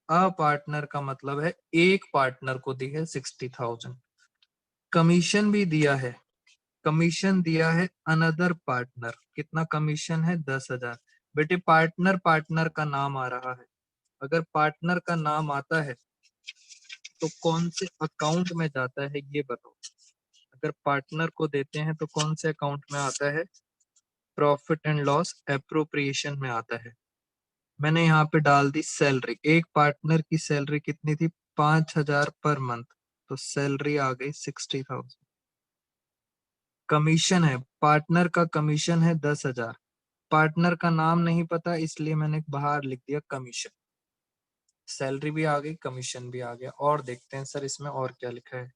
अ पार्टनर का मतलब है एक पार्टनर को दी है 60,000। कमीशन भी दिया है, कमीशन दिया है अनदर पार्टनर। कितना कमीशन है? 10,000। बेटे पार्टनर, पार्टनर का नाम आ रहा है। अगर पार्टनर का नाम आता है तो कौन से अकाउंट में जाता है ये बताओ। अगर पार्टनर को देते हैं तो कौन से अकाउंट में आता है? प्रॉफिट एंड लॉस एप्रोप्रिएशन में आता है। मैंने यहाँ पे डाल दी सैलरी। एक पार्टनर की सैलरी कितनी थी? 5,000 पर मंथ। तो सैलरी आ गई 60,000। कमीशन है, पार्टनर का कमीशन है 10,000। पार्टनर का नाम नहीं पता इसलिए मैंने बाहर लिख दिया कमीशन। सैलरी भी आ गई, कमीशन भी आ गया। और देखते हैं सर इसमें और क्या लिखा है।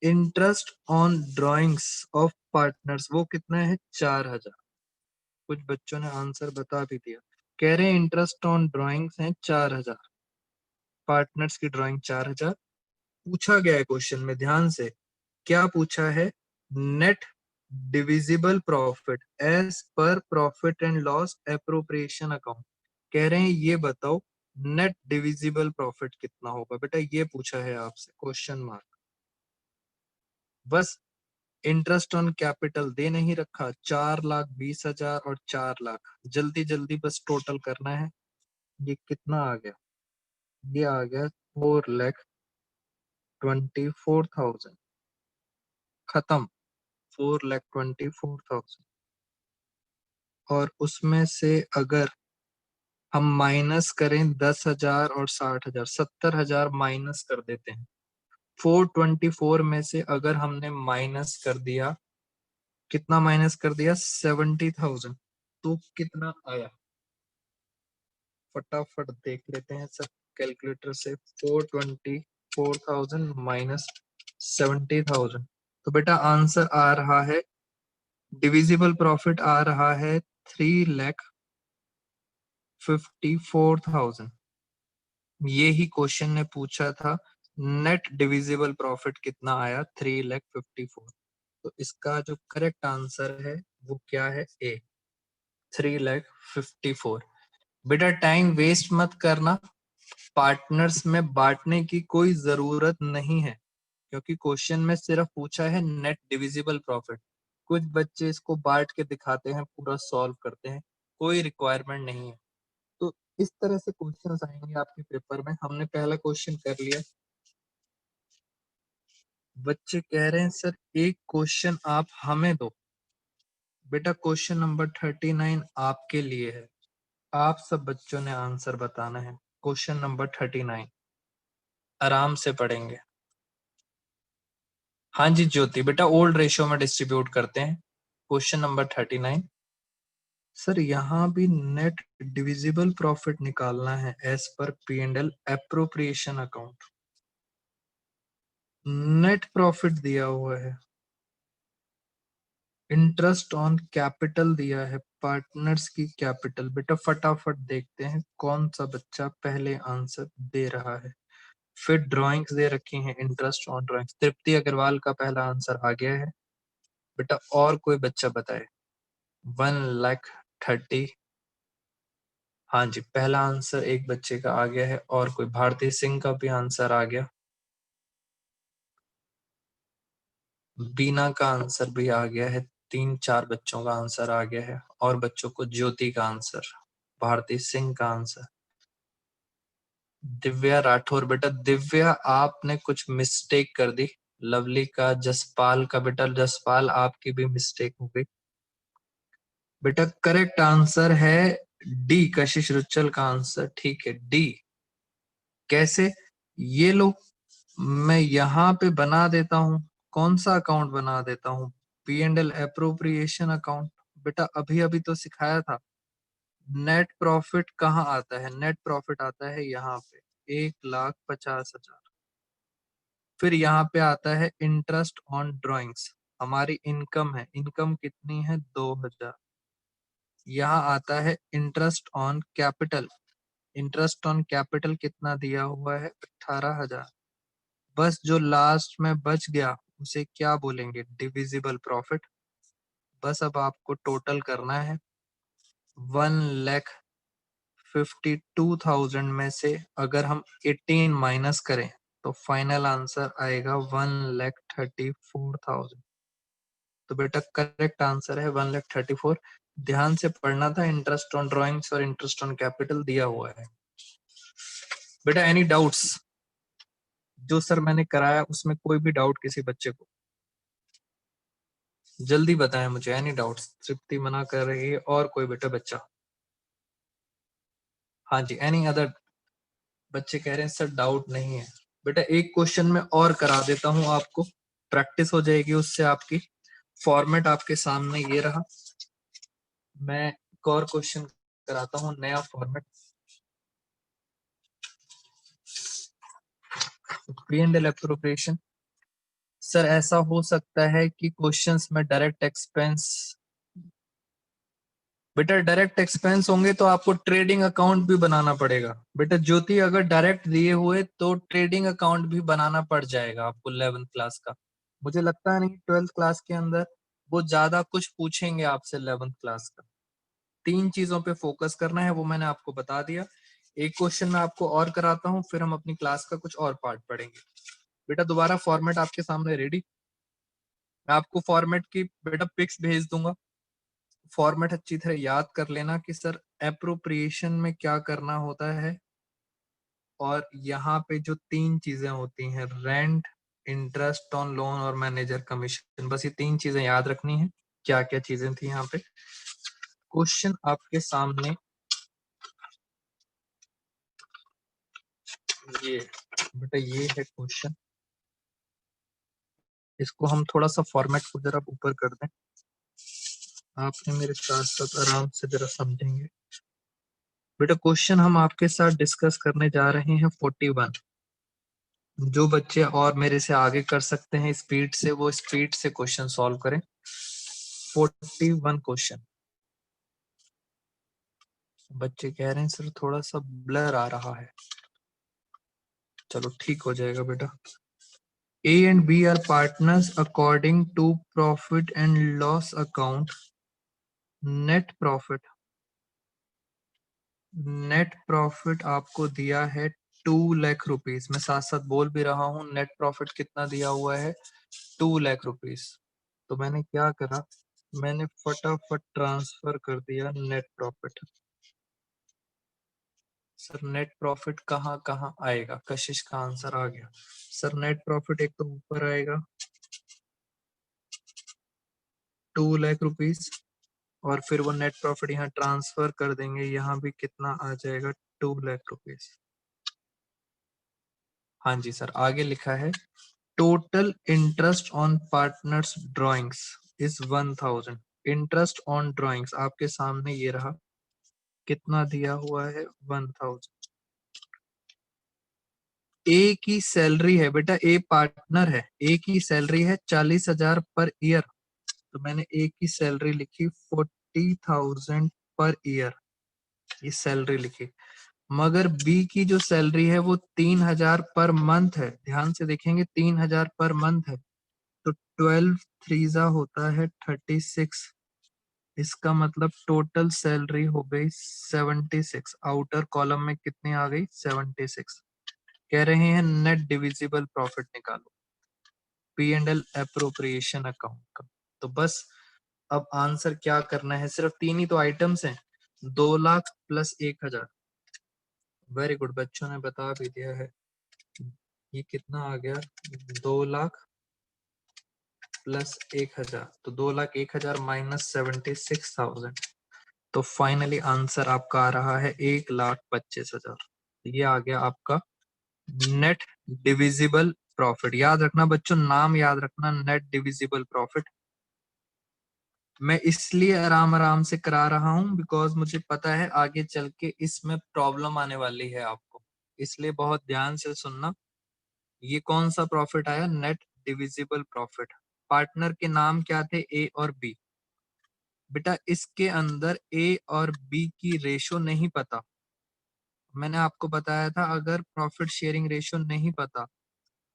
Interest on drawings of partners, वो कितना है? 4,000। कुछ बच्चों ने आंसर बता भी दिया। कह रहे हैं इंटरेस्ट ऑन ड्राइंग्स है 4,000। पार्टनर्स की ड्राइंग 4,000। पूछा गया है क्वेश्चन में, ध्यान से क्या पूछा है? Net divisible profit as per profit and loss appropriation account. कह रहे हैं ये बताओ नेट डिविजिबल प्रॉफिट कितना होगा। बेटा ये पूछा है आपसे, क्वेश्चन मार्क। बस इंटरेस्ट ऑन कैपिटल दे नहीं रखा, 4,20,000 और 4,00,000। जल्दी जल्दी बस टोटल करना है। ये कितना आ गया? ये आ गया 4,24,000। खत्म। 4,24,000। और उसमें से अगर हम माइनस करें 10,000 और 60,000, 70,000 माइनस कर देते हैं। 424 में से अगर हमने माइनस कर दिया, कितना माइनस कर दिया? 70,000। तो कितना आया? फटाफट देख लेते हैं सर कैलकुलेटर से। 424,000 माइनस 70,000। तो बेटा आंसर आ रहा है, डिविजिबल प्रॉफिट आ रहा है 3,54,000। ये ही क्वेश्चन ने पूछा था, नेट डिविजिबल प्रॉफिट कितना आया? 3,54,000। तो इसका जो करेक्ट आंसर है वो क्या है? ए, 3,54,000। बेटा टाइम वेस्ट मत करना, पार्टनर्स में बांटने की कोई जरूरत नहीं है, क्योंकि क्वेश्चन में सिर्फ पूछा है नेट डिविजिबल प्रॉफिट। कुछ बच्चे इसको बांट के दिखाते हैं, पूरा सॉल्व करते हैं, कोई रिक्वायरमेंट नहीं है। तो इस तरह से क्वेश्चंस आएंगे आपके पेपर में। हमने पहला क्वेश्चन कर लिया। बच्चे कह रहे हैं सर एक क्वेश्चन आप हमें दो। बेटा क्वेश्चन नंबर 39 आपके लिए है, आप सब बच्चों ने आंसर बताना है। क्वेश्चन नंबर 39 आराम से पढ़ेंगे। हाँ जी ज्योति, बेटा ओल्ड रेशियो में डिस्ट्रीब्यूट करते हैं। Question number 39। सर यहाँ भी नेट डिविजिबल प्रॉफिट निकालना है as per P and L appropriation account. Net profit दिया हुआ है, इंटरेस्ट ऑन कैपिटल दिया है, पार्टनर्स की कैपिटल। बेटा फटाफट देखते हैं कौन सा बच्चा पहले आंसर दे रहा है। फिर ड्राइंग्स दे रखी हैं, इंटरेस्ट ऑन ड्राइंग्स। तृप्ति अग्रवाल का पहला आंसर आ गया है। बेटा और कोई बच्चा बताए। 1,30,000। हाँ जी पहला आंसर एक बच्चे का आ गया है। और कोई? भारती सिंह का भी आंसर आ गया। बीना का आंसर भी आ गया है। 3-4 बच्चों का आंसर आ गया है। और बच्चों को ज्योति का आंसर। भारती सिंह का आंसर। दिव्या राठौर, बेटा दिव्या आपने कुछ मिस्टेक कर दी। लवली का जसपाल का, बेटा जसपाल आपकी भी मिस्टेक हो गई। बेटा करेक्ट आंसर है डी, कशिश रुचल का आंसर ठीक है डी। कैसे? ये लो, मैं यहां पे बना देता हूं। कौन सा अकाउंट बना देता हूं? P and L appropriation account. बेटा अभी अभी तो सिखाया था। नेट प्रॉफिट कहाँ आता है? नेट प्रॉफिट आता है यहाँ पे 1,50,000। फिर यहाँ पे आता है इंटरेस्ट ऑन ड्रॉइंग्स, हमारी इनकम है। इनकम कितनी है? 2,000। यहाँ आता है interest on capital. Interest on capital कितना दिया हुआ है? 18,000। बस जो लास्ट में बच गया उसे क्या बोलेंगे? Divisible profit. बस अब आपको टोटल करना है। 1,52,000 में से अगर हम 18 माइनस करें तो फाइनल आंसर आएगा 1,34,000। तो बेटा करेक्ट आंसर है 1,34,000। ध्यान से पढ़ना था, इंटरेस्ट ऑन ड्रॉइंग्स और इंटरेस्ट ऑन कैपिटल दिया हुआ है। बेटा एनी डाउट्स? जो सर मैंने कराया उसमें कोई भी डाउट किसी बच्चे को? जल्दी बताएं मुझे, एनी डाउट्स? तृप्ति मना कर रही है, और कोई बेटा बच्चा? हाँ जी, एनी अदर? बच्चे कह रहे हैं सर डाउट नहीं है। बेटा एक क्वेश्चन में और करा देता हूं आपको, प्रैक्टिस हो जाएगी उससे आपकी। फॉर्मेट आपके सामने ये रहा। मैं एक और क्वेश्चन कराता हूं, नया format. P and L appropriation. Sir ऐसा हो सकता है कि क्वेश्चंस में डायरेक्ट एक्सपेंस, बेटा डायरेक्ट एक्सपेंस होंगे तो आपको ट्रेडिंग अकाउंट भी बनाना पड़ेगा। बेटा ज्योति अगर डायरेक्ट दिए हुए तो ट्रेडिंग अकाउंट भी बनाना पड़ जाएगा आपको 11th क्लास का। मुझे लगता है नहीं 12th क्लास के अंदर वो ज्यादा कुछ पूछेंगे आपसे 11th क्लास का। 3 चीजों पे फोकस करना है, वो मैंने आपको बता दिया। एक क्वेश्चन मैं आपको और कराता हूँ, फिर हम अपनी क्लास का कुछ और पार्ट पढ़ेंगे। बेटा दोबारा फॉर्मेट आपके सामने रेडी। मैं आपको फॉर्मेट की बेटा पिक्स भेज दूंगा। फॉर्मेट अच्छी तरह याद कर लेना कि सर एप्रोप्रिएशन में क्या करना होता है। और यहाँ पे जो 3 चीजें होती हैं, रेंट, इंटरेस्ट ऑन लोन और मैनेजर कमीशन, बस ये 3 चीजें याद रखनी है। क्या क्या चीजें थी यहाँ पे? क्वेश्चन आपके सामने ये, बेटा ये है क्वेश्चन। इसको हम थोड़ा सा फॉर्मेट को जरा ऊपर कर दें, आपने मेरे साथ साथ आराम से जरा समझेंगे। बेटा क्वेश्चन हम आपके साथ डिस्कस करने जा रहे हैं 41। जो बच्चे और मेरे से आगे कर सकते हैं स्पीड से, वो स्पीड से क्वेश्चन सॉल्व करें। 41 क्वेश्चन। बच्चे कह रहे हैं सर थोड़ा सा ब्लर आ रहा है। चलो ठीक हो जाएगा बेटा। A and B are partners according to profit and loss account. Net profit, net profit आपको दिया है 2,00,000 रुपीज। मैं साथ साथ बोल भी रहा हूँ नेट प्रॉफिट कितना दिया हुआ है? 2,00,000 रुपीज। तो मैंने क्या करा, मैंने फटाफट ट्रांसफर कर दिया net profit. Sir net profit कहाँ कहाँ आएगा? कशिश का आंसर आ गया। सर नेट प्रॉफिट एक तो ऊपर आएगा 2,00,000 रुपीज, और फिर वो नेट प्रॉफिट यहाँ ट्रांसफर कर देंगे, यहाँ भी कितना आ जाएगा? 2,00,000 रुपीज। हाँ जी सर, आगे लिखा है total interest on partners drawings is 1,000। Interest on drawings आपके सामने ये रहा, कितना दिया हुआ है? 1,000। ए की सैलरी है बेटा, ए पार्टनर है, ए की सैलरी है 40,000 पर ईयर। तो मैंने ए की सैलरी लिखी 40,000 पर ईयर, ये सैलरी लिखी। मगर बी की जो सैलरी है वो 3,000 पर मंथ है। ध्यान से देखेंगे 3,000 पर मंथ है, तो 12 थ्रीजा होता है 36। इसका मतलब टोटल सैलरी हो गई 76। आउटर कॉलम में कितनी आ गई? 76। कह रहे हैं नेट डिविजिबल प्रॉफिट निकालो P and L appropriation account का। तो बस अब आंसर क्या करना है, सिर्फ 3 ही तो आइटम्स हैं। 2 लाख प्लस 1,000। वेरी गुड, बच्चों ने बता भी दिया है। ये कितना आ गया? 2 लाख प्लस 1,000, तो 2,01,000 माइनस 76,000। तो फाइनली आंसर आपका आ रहा है 1,25,000। ये आ गया आपका नेट डिविजिबल प्रॉफिट। याद रखना बच्चों, नाम याद रखना, नेट डिविजिबल प्रॉफिट। मैं इसलिए आराम आराम से करा रहा हूं बिकॉज मुझे पता है आगे चल के इसमें प्रॉब्लम आने वाली है आपको, इसलिए बहुत ध्यान से सुनना। ये कौन सा प्रॉफिट आया? Net divisible profit. पार्टनर के नाम क्या थे? ए और बी। बेटा इसके अंदर ए और बी की रेशो नहीं पता। मैंने आपको बताया था अगर प्रॉफिट शेयरिंग रेशो नहीं पता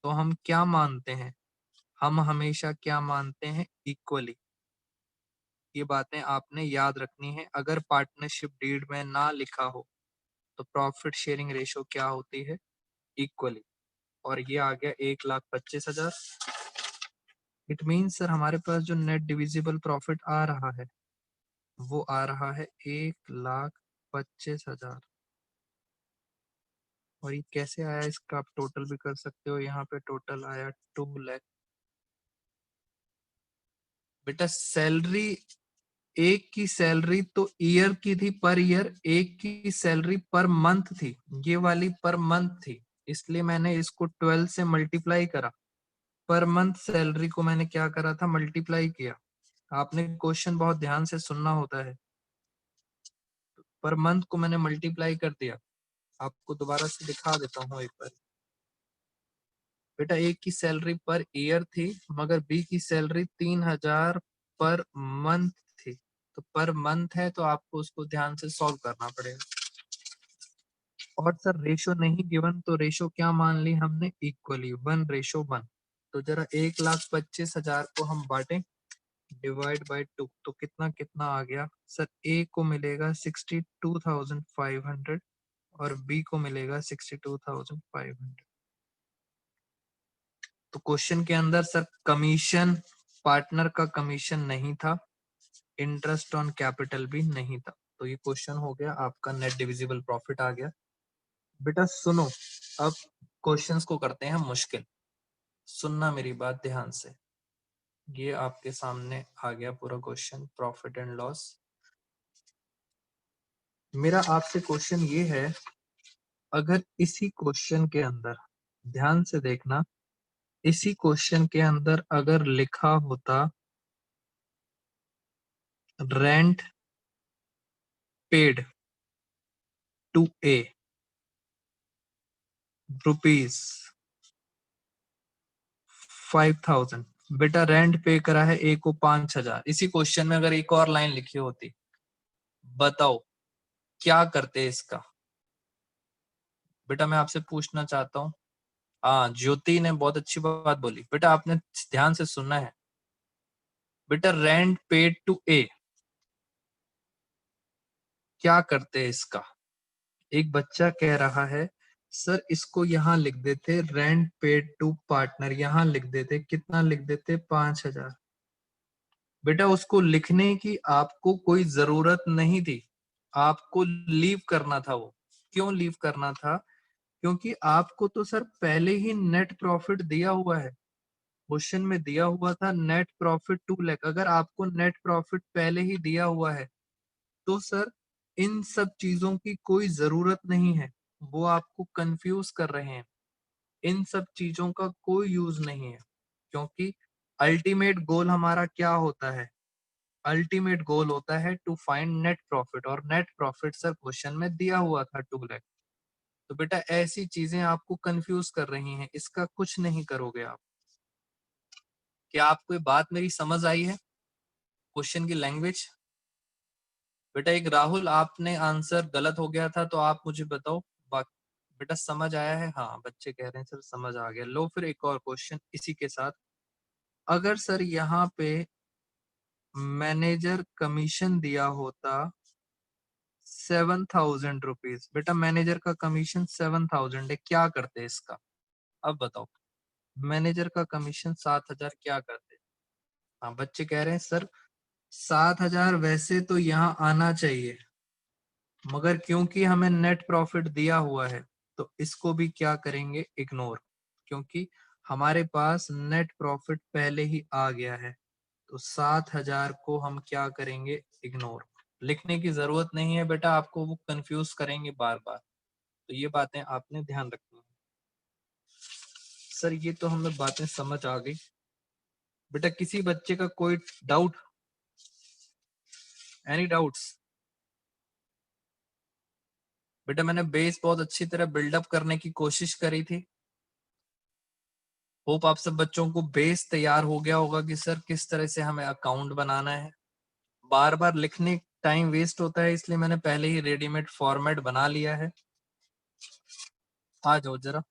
तो हम क्या मानते हैं? हम हमेशा क्या मानते हैं? इक्वली। ये बातें आपने याद रखनी है। अगर पार्टनरशिप डीड में ना लिखा हो तो प्रॉफिट शेयरिंग रेशो क्या होती है? इक्वली। और ये आ गया 1,25,000। इट मीन सर हमारे पास जो नेट डिविजिबल प्रॉफिट आ रहा है वो आ रहा है 1,25,000। और ये कैसे आया इसका आप टोटल भी कर सकते हो। यहाँ पे टोटल आया 2 लाख। बेटा सैलरी, एक की सैलरी तो ईयर की थी, पर ईयर। एक की सैलरी पर मंथ थी, ये वाली पर मंथ थी, इसलिए मैंने इसको 12 से मल्टीप्लाई करा। पर मंथ सैलरी को मैंने क्या करा था? मल्टीप्लाई किया। आपने क्वेश्चन बहुत ध्यान से सुनना होता है। पर मंथ को मैंने मल्टीप्लाई कर दिया। आपको दोबारा से दिखा देता हूँ एक बार। बेटा एक की सैलरी पर ईयर थी मगर बी की सैलरी 3,000 पर मंथ थी, तो पर मंथ है तो आपको उसको ध्यान से सॉल्व करना पड़ेगा। और सर रेशो नहीं गिवन तो रेशो क्या मान ली हमने? इक्वली 1:1। तो जरा 1,25,000 को हम बांटें, डिवाइड बाय 2, तो कितना कितना आ गया सर? ए को मिलेगा 62,500 और बी को मिलेगा 62,500। तो क्वेश्चन के अंदर सर कमीशन, पार्टनर का कमीशन नहीं था, इंटरेस्ट ऑन कैपिटल भी नहीं था। तो ये क्वेश्चन हो गया आपका, नेट डिविजिबल प्रॉफिट आ गया। बेटा सुनो, अब क्वेश्चंस को करते हैं मुश्किल। सुनना मेरी बात ध्यान से। ये आपके सामने आ गया पूरा क्वेश्चन, प्रॉफिट एंड लॉस। मेरा आपसे क्वेश्चन ये है, अगर इसी क्वेश्चन के अंदर ध्यान से देखना, इसी क्वेश्चन के अंदर अगर लिखा होता rent paid to A rupees 5,000। बेटा रेंट पे करा है ए को 5,000। इसी क्वेश्चन में अगर एक और लाइन लिखी होती, बताओ क्या करते इसका? बेटा मैं आपसे पूछना चाहता हूँ। हाँ ज्योति ने बहुत अच्छी बात बोली। बेटा आपने ध्यान से सुनना है। बेटा रेंट पेड टू ए, क्या करते इसका? एक बच्चा कह रहा है सर इसको यहाँ लिख देते रेंट पेड टू पार्टनर, यहाँ लिख देते, कितना लिख देते? 5,000। बेटा उसको लिखने की आपको कोई जरूरत नहीं थी, आपको लीव करना था वो। क्यों लीव करना था? क्योंकि आपको तो सर पहले ही नेट प्रॉफिट दिया हुआ है। क्वेश्चन में दिया हुआ था नेट प्रॉफिट 2 लाख। अगर आपको नेट प्रॉफिट पहले ही दिया हुआ है तो सर इन सब चीजों की कोई जरूरत नहीं है। वो आपको कंफ्यूज कर रहे हैं। इन सब चीजों का कोई यूज नहीं है, क्योंकि अल्टीमेट गोल हमारा क्या होता है? अल्टीमेट गोल होता है टू फाइंड नेट प्रॉफिट, और नेट प्रॉफिट सर क्वेश्चन में दिया हुआ था 2 लाख। तो बेटा ऐसी चीजें आपको कंफ्यूज कर रही हैं, इसका कुछ नहीं करोगे आप। क्या आपको ये बात मेरी समझ आई है? क्वेश्चन की लैंग्वेज। बेटा एक राहुल आपने आंसर गलत हो गया था तो आप मुझे बताओ। बेटा समझ आया है? हाँ बच्चे कह रहे हैं सर समझ आ गया। लो फिर एक और क्वेश्चन इसी के साथ। अगर सर यहाँ पे मैनेजर कमीशन दिया होता 7,000 रुपीज, बेटा मैनेजर का कमीशन 7,000 है, क्या करते इसका? अब बताओ, मैनेजर का कमीशन 7,000 क्या करते? हाँ बच्चे कह रहे हैं सर 7,000 वैसे तो यहाँ आना चाहिए, मगर क्योंकि हमें नेट प्रॉफिट दिया हुआ है तो इसको भी क्या करेंगे, इग्नोर, क्योंकि हमारे पास नेट प्रॉफिट पहले ही आ गया है। तो 7,000 को हम क्या करेंगे, इग्नोर। लिखने की जरूरत नहीं है बेटा, आपको वो कंफ्यूज करेंगे बार बार, तो ये बातें आपने ध्यान रखनी है। सर ये तो हमें बातें समझ आ गई। बेटा किसी बच्चे का कोई डाउट, एनी डाउट्स? बेटा मैंने बेस बहुत अच्छी तरह बिल्डअप करने की कोशिश करी थी। होप आप सब बच्चों को बेस तैयार हो गया होगा कि सर किस तरह से हमें अकाउंट बनाना है। बार बार लिखने टाइम वेस्ट होता है, इसलिए मैंने पहले ही रेडीमेड फॉर्मेट बना लिया है। आ जाओ जरा,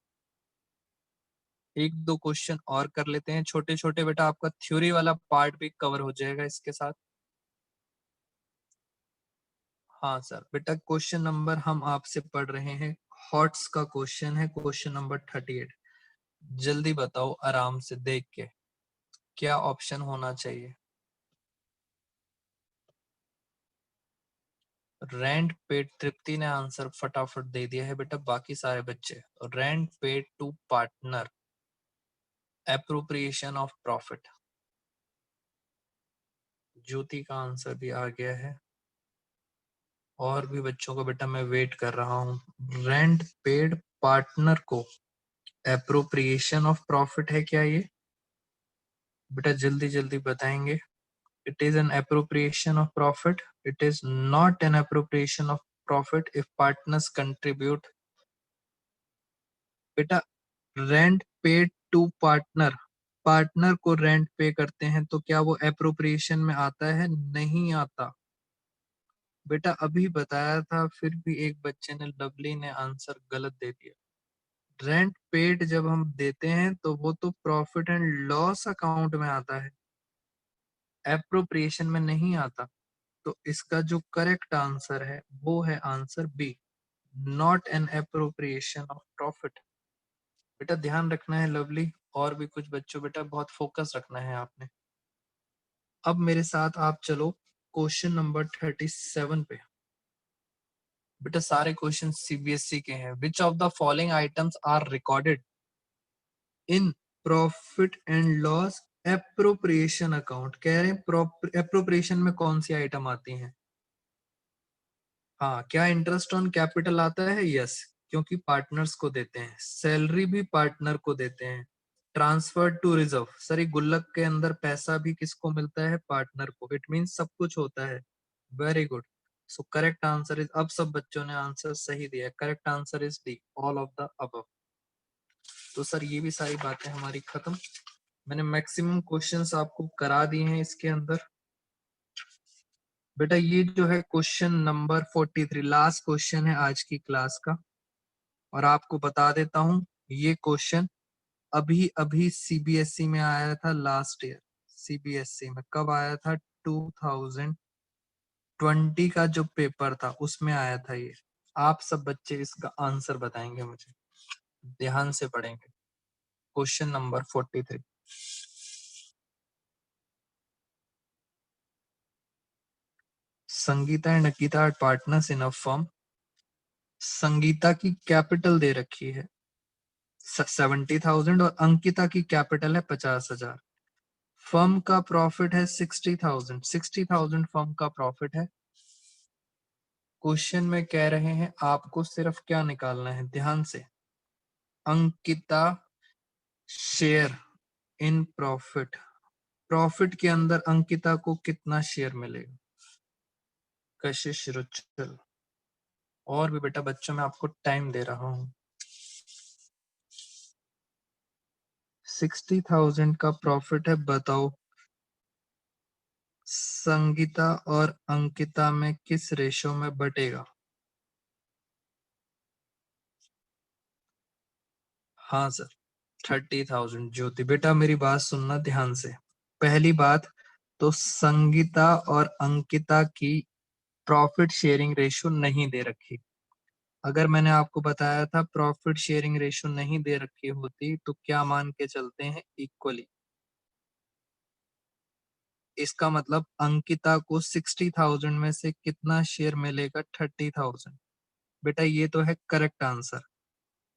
एक दो क्वेश्चन और कर लेते हैं छोटे छोटे। बेटा आपका थ्योरी वाला पार्ट भी कवर हो जाएगा इसके साथ। हाँ सर, बेटा क्वेश्चन नंबर हम आपसे पढ़ रहे हैं, हॉट्स का क्वेश्चन है, क्वेश्चन नंबर 38। जल्दी बताओ आराम से देख के, क्या ऑप्शन होना चाहिए? रेंट पेड, तृप्ति ने आंसर फटाफट दे दिया है बेटा, बाकी सारे बच्चे। Rent paid to partner, appropriation of profit. Jyoti का आंसर भी आ गया है, और भी बच्चों को बेटा मैं वेट कर रहा हूँ। रेंट पेड पार्टनर को एप्रोप्रिएशन ऑफ प्रॉफिट है क्या ये? बेटा जल्दी जल्दी बताएंगे। It is an appropriation of profit, it is not an appropriation of profit if partners contribute. बेटा rent paid to partner, partner को रेंट पे करते हैं तो क्या वो एप्रोप्रिएशन में आता है? नहीं आता। बेटा अभी बताया था, फिर भी एक बच्चे ने, लवली ने आंसर गलत दे दिया। रेंट पेड जब हम देते हैं तो वो तो प्रॉफिट एंड लॉस अकाउंट में आता है, एप्रोप्रिएशन में नहीं आता। तो इसका जो करेक्ट आंसर है वो है answer B, not an appropriation of profit. बेटा ध्यान रखना है लवली, और भी कुछ बच्चों, बेटा बहुत फोकस रखना है आपने। अब मेरे साथ आप चलो क्वेश्चन नंबर 37 पे। बेटा सारे क्वेश्चन सीबीएसई के हैं। Which of the following items are recorded in profit and loss appropriation account? कह रहे हैं एप्रोप्रिएशन में कौन सी आइटम आती हैं? हाँ, क्या इंटरेस्ट ऑन कैपिटल आता है? यस, क्योंकि पार्टनर्स को देते हैं। सैलरी भी पार्टनर को देते हैं। ट्रांसफर टू रिजर्व, सर ये गुल्लक के अंदर पैसा भी किसको मिलता है? पार्टनर को। इट मीन सब कुछ होता है। Very good. So correct answer is, अब सब बच्चों ने आंसर सही दिया है। Correct answer is D, all of the above. तो सर ये भी सारी बातें हमारी खत्म। मैंने मैक्सिमम क्वेश्चंस आपको करा दिए हैं इसके अंदर। बेटा ये जो है क्वेश्चन नंबर 43, लास्ट क्वेश्चन है आज की क्लास का। और आपको बता देता हूं, ये क्वेश्चन अभी अभी सीबीएसई में आया था लास्ट ईयर। सीबीएसई में कब आया था? 2020 का जो पेपर था उसमें आया था ये। आप सब बच्चे इसका आंसर बताएंगे मुझे, ध्यान से पढ़ेंगे। Question number 43। Sangeeta and Ankita are partners in a firm. Sangeeta की कैपिटल दे रखी है 70,000 और अंकिता की कैपिटल है 50,000। फर्म का प्रॉफिट है 60,000, 60,000 फर्म का प्रॉफिट है। क्वेश्चन में कह रहे हैं आपको सिर्फ क्या निकालना है, ध्यान से, Ankita share in profit. Profit के अंदर अंकिता को कितना शेयर मिलेगा? कशिश, रुचल, और भी बेटा बच्चों में आपको टाइम दे रहा हूं। 60,000 का प्रॉफिट है, बताओ संगीता और अंकिता में किस रेशो में बटेगा? हाँ सर, 30,000। ज्योति बेटा मेरी बात सुनना ध्यान से। पहली बात तो संगीता और अंकिता की प्रॉफिट शेयरिंग रेशो नहीं दे रखी। अगर मैंने आपको बताया था प्रॉफिट शेयरिंग रेशो नहीं दे रखी होती तो क्या मान के चलते हैं, इक्वली। इसका मतलब अंकिता को 60,000 में से कितना शेयर मिलेगा? 30,000। बेटा ये तो है करेक्ट आंसर।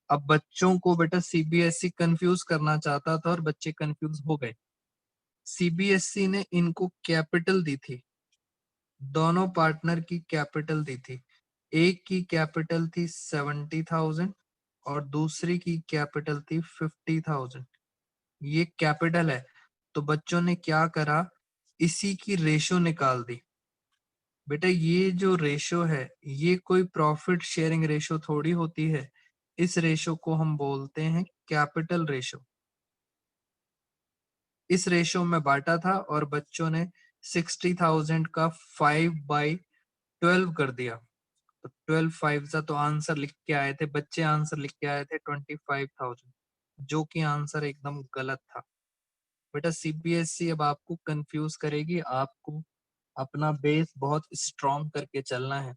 अब बच्चों को बेटा सीबीएसई कंफ्यूज करना चाहता था और बच्चे कंफ्यूज हो गए। सीबीएसई ने इनको कैपिटल दी थी, दोनों पार्टनर की कैपिटल दी थी। एक की कैपिटल थी 70,000 और दूसरी की कैपिटल थी 50,000। ये कैपिटल है, तो बच्चों ने क्या करा, इसी की रेशो निकाल दी। बेटा ये जो रेशो है, ये कोई प्रॉफिट शेयरिंग रेशो थोड़ी होती है। इस रेशो को हम बोलते हैं कैपिटल रेशो। इस रेशो में बांटा था और बच्चों ने 60,000 का 5/12 कर दिया। तो 12 5 सा तो आंसर लिख के आए थे बच्चे, आंसर लिख के आए थे 25,000, जो कि आंसर एकदम गलत था। बेटा सीबीएसई अब आपको कंफ्यूज करेगी, आपको अपना बेस बहुत स्ट्रॉन्ग करके चलना है।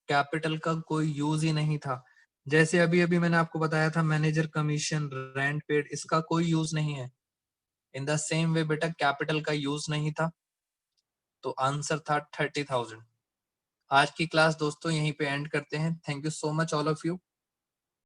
कैपिटल का कोई यूज ही नहीं था। जैसे अभी अभी मैंने आपको बताया था मैनेजर कमीशन, रेंट पेड, इसका कोई यूज नहीं है। इन द सेम वे बेटा कैपिटल का यूज नहीं था, तो आंसर था 30,000। आज की क्लास दोस्तों यहीं पे एंड करते हैं। Thank you so much all of you.